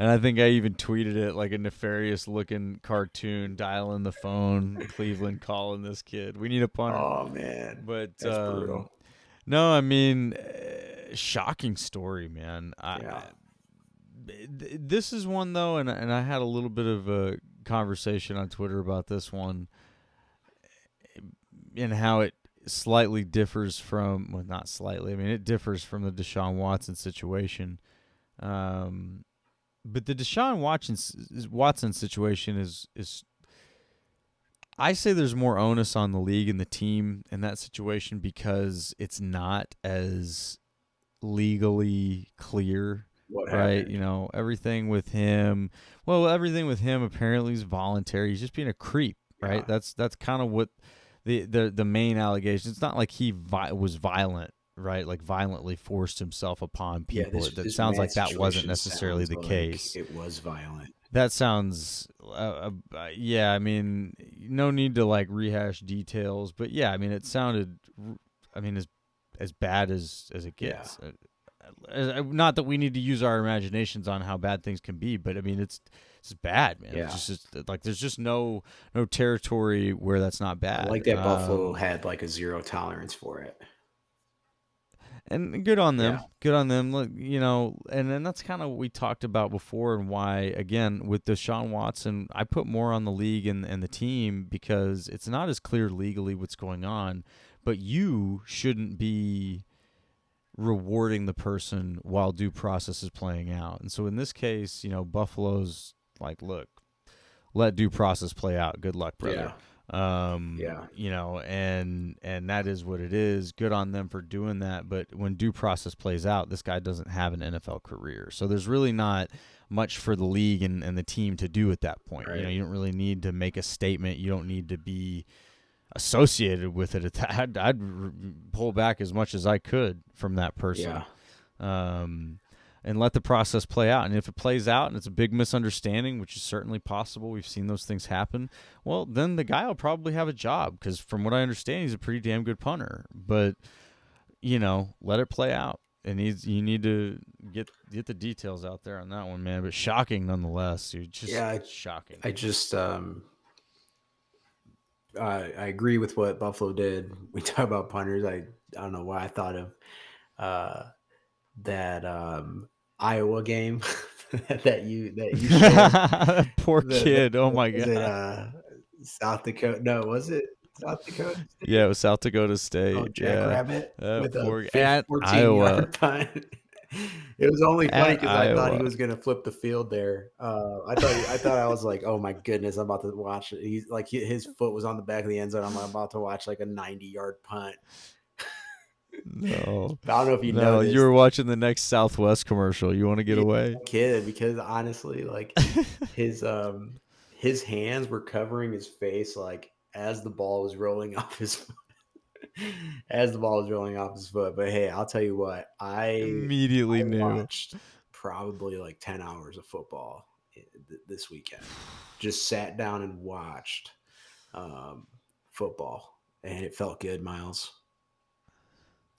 And I think I even tweeted it like a nefarious looking cartoon, dialing the phone, Cleveland calling this kid. We need a punter. Oh man, But that's brutal. no, I mean, shocking story, man. Yeah, This is one though, and I had a little bit of a conversation on Twitter about this one and how it slightly differs from, well, not slightly. I mean, it differs from the Deshaun Watson situation. But the Watson situation is I say there's more onus on the league and the team in that situation because it's not as legally clear, what right? happened? Everything with him apparently is voluntary. He's just being a creep, right? Yeah, That's kind of what the main allegation. It's not like he was violent, right? Like violently forced himself upon yeah. people. That This sounds mad like that wasn't situation necessarily sounds the like case. it was violent. That sounds, yeah. I mean, no need to like rehash details, but yeah, I mean, it sounded, I mean, as bad as it Yeah, gets. Not that we need to use our imaginations on how bad things can be, but I mean, it's bad, man. yeah. It's just like there's just no territory where that's not I bad. like that Buffalo had like a zero tolerance for it. And good on Yeah, them. Good on them. Look, and then that's kind of what we talked about before, and why, again, with Deshaun Watson, I put more on the league and the team because it's not as clear legally what's going on, but you shouldn't be rewarding the person while due process is playing out. And so in this case, Buffalo's like, look, let due process play out. Good luck, brother. yeah, yeah, And that is what it is. Good on them for doing that. But when due process plays out, this guy doesn't have an NFL career. So there's really not much for the league and the team to do at that point. right. You don't really need to make a statement. You don't need to be associated with it. I'd pull back as much as I could from that person. Yeah, Um, and let the process play out. And if it plays out and it's a big misunderstanding, which is certainly possible, we've seen those things happen, well, then the guy will probably have a job because from what I understand, he's a pretty damn good punter. But, let it play out. And you need to get the details out there on that one, man. But shocking nonetheless, dude. Just Yeah, shocking. I just I agree with what Buffalo did. We talk about punters. I don't know why I thought of uh, that Iowa game that you shared. Poor The kid. Oh my was it god. South Dakota? No, was it South Dakota Yeah, State? it was South Dakota Oh, State. Yeah. Jackrabbit with a Poor at 14 Iowa. yard punt. It was only funny At because I thought he Iowa. was gonna flip the field there. I was like, oh my goodness, I'm about to watch it. He's like his foot was on the back of the end zone. I'm about to watch like a 90-yard punt. No. But I don't know if you No, you noticed. were watching the next Southwest commercial. You want to get Yeah, away? kid, because honestly, like his um his hands were covering his face like as the ball was rolling off his as the ball was rolling off his foot. But hey, I'll tell you what, I Immediately knew. watched probably like 10 hours of football this weekend. Just sat down and watched um, football, and it felt good, Miles.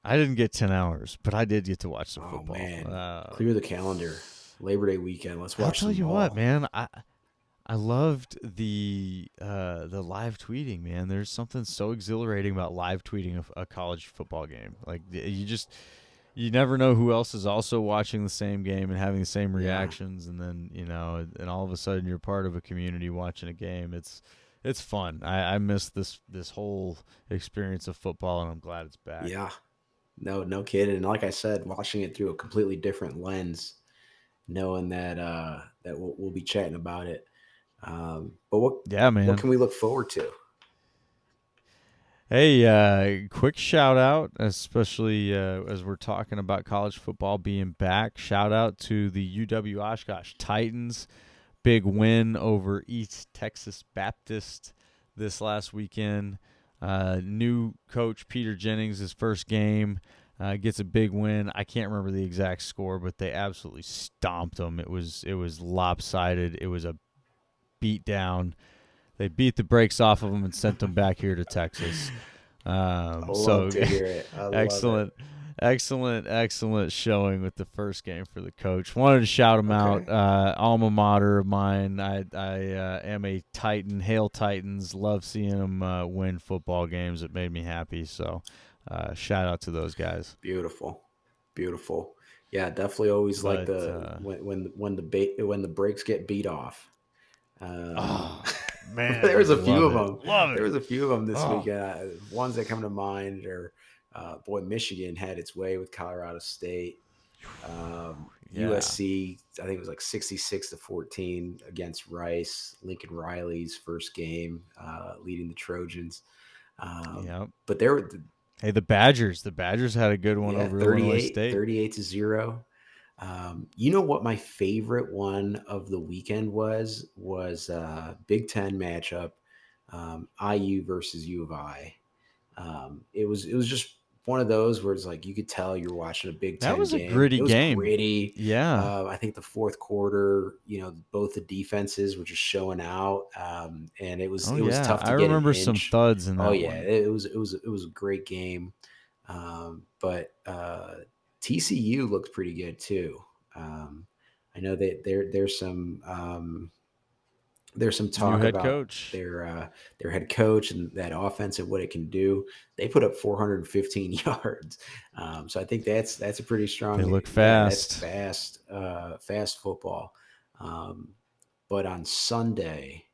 I didn't get 10 hours, but I did get to watch some Oh football. man, clear the calendar. Labor Day weekend. Let's I'll watch tell some you what, ball. man. I loved the live tweeting, man. There's something so exhilarating about live tweeting a college football game. Like you never know who else is also watching the same game and having the same Yeah, reactions, and then and all of a sudden you're part of a community watching a game. It's fun. I miss this whole experience of football, and I'm glad it's back. yeah. No kidding. And like I said, watching it through a completely different lens, knowing that we'll be chatting about it. But Yeah, what man. can we look forward to? Hey, quick shout out, especially as we're talking about college football being back. Shout out to the UW Oshkosh Titans. Big win over East Texas Baptist this last weekend. New coach Peter Jennings, his first game, gets a big win. I can't remember the exact score, but they absolutely stomped them. It was lopsided. It was a beat down. They beat the brakes off of them and sent them back here to Texas. I love So to hear it. I love it. excellent, excellent showing with the first game for the coach. Wanted to shout him out. Okay. Alma mater of mine. I am a Titan. Hail Titans. Love seeing them win football games. It made me happy. So shout out to those guys. Beautiful. Beautiful. Yeah, definitely always like But the when the brakes get beat off. Um, oh man, there I was a few love of it. them. Love There it. was a few of them this Oh weekend. Ones that come to mind are, boy, Michigan had its way with Colorado State. yeah. USC, I think it was like 66-14 against Rice. Lincoln Riley's first game, leading the Trojans. Yep. But there were, Hey, the Badgers. The Badgers had a good one yeah, over Illinois 38, State. 38-0. You know what my favorite one of the weekend was Big Ten matchup, IU versus U of I. It was just one of those where it's like you could tell you're watching a Big That Ten was a game. gritty It was game. gritty. Yeah. I think the fourth quarter, both the defenses were just showing out, and it was Oh it was yeah. tough I to get an remember some inch. thuds in Oh that yeah, one. it was a great game, but TCU looked pretty good too. Um, I know that there's some New talk head about coach. their head coach and that offense and what it can do. They put up 415 yards, so I think that's a pretty They strong. look Yeah, that's fast. fast football. Um, but on Sunday,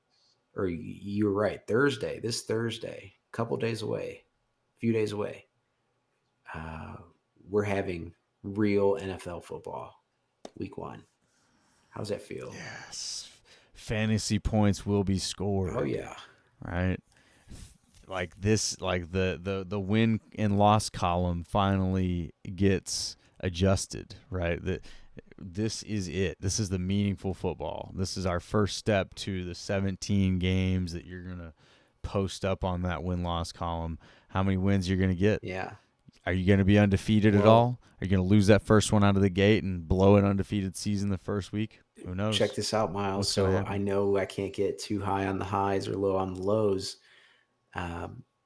or you're right, this Thursday, a couple days away, a few days away, uh, we're having real NFL football, week 1. How's that feel? Yes. Fantasy points will be Oh scored. yeah, Right? Like this like the win and loss column finally gets adjusted, right? This is it. This is the meaningful football. This is our first step to the 17 games that you're going to post up on that win-loss column. How many wins you're going to get? yeah. Are you going to be undefeated at Well, all? Are you going to lose that first one out of the gate and blow an undefeated season the first week? Who check knows this out, Miles. what's going to So I happen? know I can't get too high on the highs or low on the lows,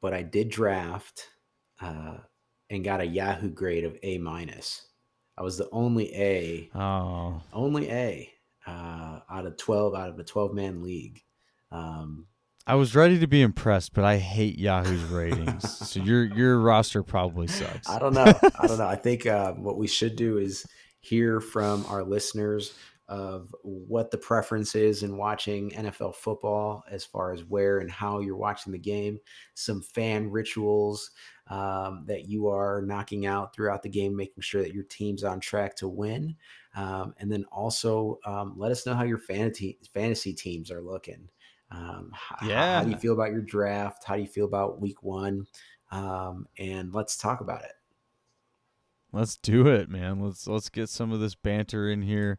but I did draft uh, and got a Yahoo grade of A minus. I was the Oh, only A out of 12 out of a 12-man league. Um, I was ready to be impressed, but I hate Yahoo's ratings. So your roster probably sucks. I don't know. I don't know. I think what we should do is hear from our listeners of what the preference is in watching NFL football as far as where and how you're watching the game, some fan rituals that you are knocking out throughout the game, making sure that your team's on track to win. And then also let us know how your fantasy teams are looking. How do you Yeah, feel about your draft? How do you feel about week one? And let's talk about it. let's do it, man. Let's get some of this banter in here.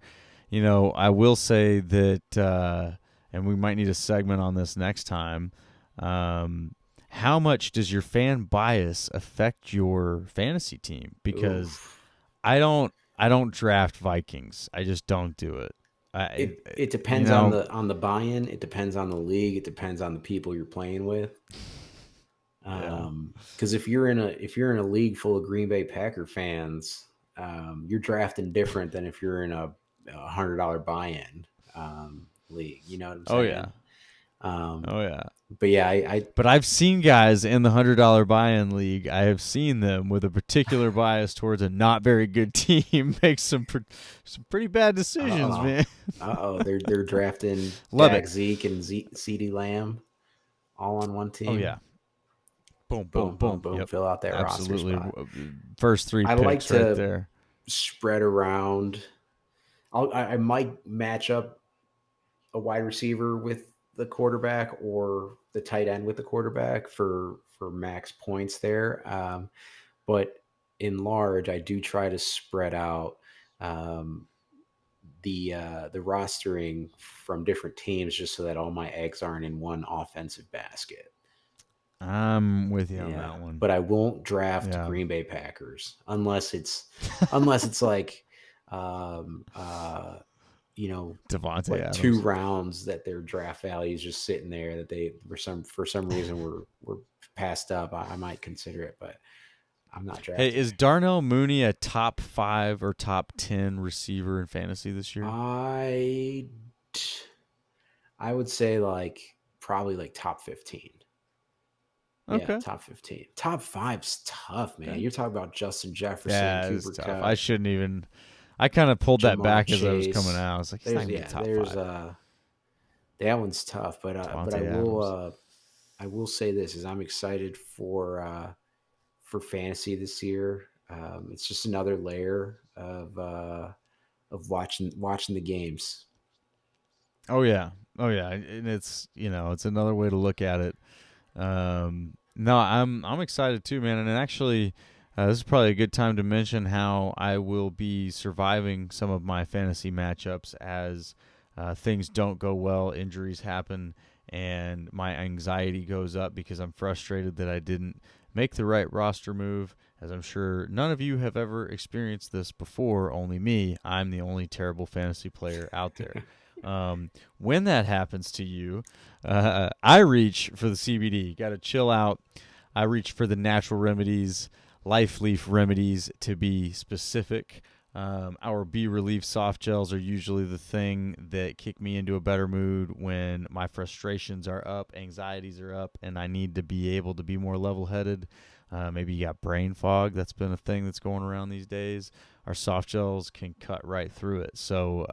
I will say that, and we might need a segment on this next time. Um, how much does your fan bias affect your fantasy team? Because Oof. I don't draft Vikings. I just don't do it. I It you depends know on the buy-in. It depends on the league. It depends on the people you're playing with. yeah. Because if you're in a league full of Green Bay Packer fans, you're drafting different than if you're in a $100 buy-in league. You know what I'm Oh yeah. saying? Um, Oh yeah. but yeah, I But I've seen guys in the $100 buy-in league. I have seen them with a particular bias towards a not very good team make some pretty bad decisions, uh man. oh, they're drafting Love it. Dak, Zeke, and CD Lamb all on one Oh team. yeah. Boom, boom, Boom, boom, boom. boom. Yep. Fill out that roster Absolutely. spot. First three I like picks right to there. spread around. I might match up a wide receiver with the quarterback or the tight end with the quarterback for max points there. But in large, I do try to spread out um, the rostering from different teams just so that all my eggs aren't in one offensive basket. I'm with you on Yeah, that one. but I won't draft Yeah. Green Bay Packers unless it's like um uh you know Devontae like two Adams. rounds that their draft value is just sitting there that they for some reason were passed up. I might consider it, but I'm not Hey, drafting. is Darnell Mooney a top 5 or top 10 receiver in fantasy this year? I I would say like probably like top 15. Yeah, Okay. top 15. Top five's tough, man. Okay. You're talking about Justin Jefferson, Yeah, it is Cooper tough. I Cup, shouldn't even. I kind of pulled that Jamar back as I was coming Chase. out. I was like, he's not There's gonna be yeah, top there's 5. that one's tough, but Devontae Adams. I will say this is I'm excited for fantasy this year. It's just another layer of watching the games. Oh yeah, oh yeah, and it's another way to look at it. No, I'm excited too, man. And actually, this is probably a good time to mention how I will be surviving some of my fantasy matchups as things don't go well, injuries happen, and my anxiety goes up because I'm frustrated that I didn't make the right roster move. As I'm sure none of you have ever experienced this before, only me. I'm the only terrible fantasy player out there. When that happens to you, I reach for the CBD. Got to chill out. I reach for the natural remedies, life leaf remedies to be specific. Our B Relief soft gels are usually the thing that kick me into a better mood when my frustrations are up, anxieties are up, and I need to be able to be more level headed. Maybe you got brain fog. That's been a thing that's going around these days. Our soft gels can cut right through it. So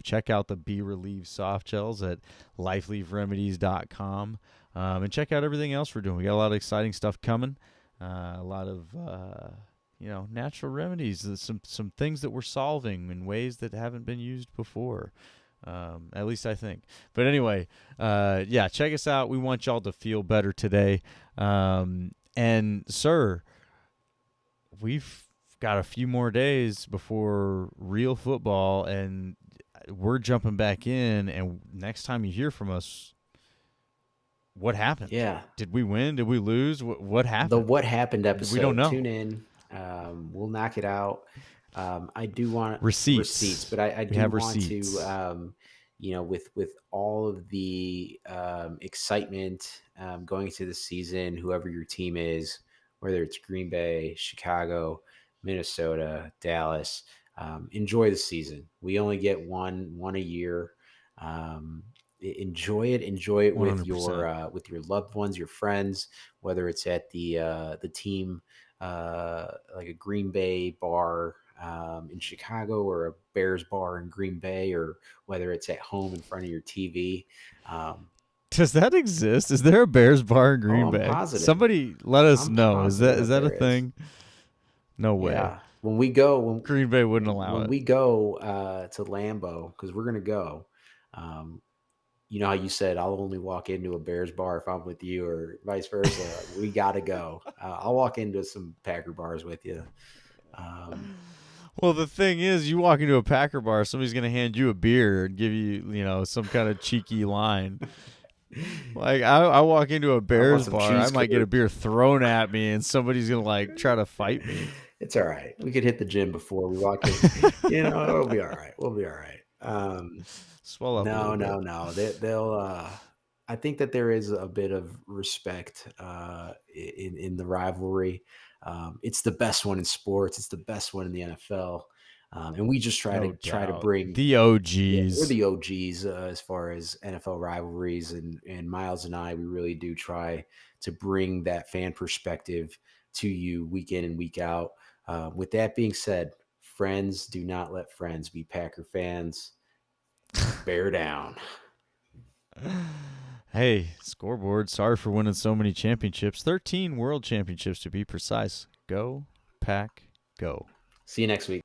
check out the Be Relieved soft gels at lifeleaveremedies.com. And check out everything else we're doing. We got a lot of exciting stuff coming. A lot of natural remedies. Some things that we're solving in ways that haven't been used before. At least I think. But anyway, yeah, check us out. We want y'all to feel better today. And sir, we've got a few more days before real football, and we're jumping back in. And next time you hear from us, what happened? Yeah, Did we win? Did we lose? What the happened? What Happened We don't episode. know. Tune in We'll knock it out. I do want receipts, Receipts. but I We do have want to, receipts. with all of the excitement going into the season, whoever your team is, whether it's Green Bay, Chicago, Minnesota, Dallas, enjoy the season. We only get one a year. Enjoy it. Enjoy it $100. with your loved ones, your friends, whether it's at the team like a Green Bay bar in Chicago or a Bears bar in Green Bay, or whether it's at home in front of your TV. Um, Does that exist? Is there a Bears bar in oh, Green I'm Bay? positive. Somebody let us I'm know. positive Is that that a there is. thing? No way. Yeah, when we go Green Bay wouldn't allow when it. we go to Lambeau, because we're gonna go. Um, you know how you said I'll only walk into a Bears bar if I'm with you, or vice versa. We got to go. I'll walk into some Packer bars with you. Um, Well, the thing is, you walk into a Packer bar, somebody's going to hand you a beer and give you, some kind of cheeky line. Like, I walk into a I want Bears some bar, I cheese might get a curds. beer thrown at me, and somebody's going to, like, try to fight me. It's all right. We could hit the gym before we walk in. It'll be all right. We'll be all right. Swell up a No, little bit. no, no. They'll. I think that there is a bit of respect in the rivalry. It's the best one in sports. It's the best one in the NFL, and we just No try to doubt. bring. The Yeah, we're OGs. the OGs as far as NFL rivalries, and Miles and I, we really do try to bring that fan perspective to you week in and week out. With that being said, friends, do not let friends be Packer fans. Bear down. Hey, scoreboard. Sorry for winning so many championships. 13 world championships to be precise. Go, Pack, go. See you next week.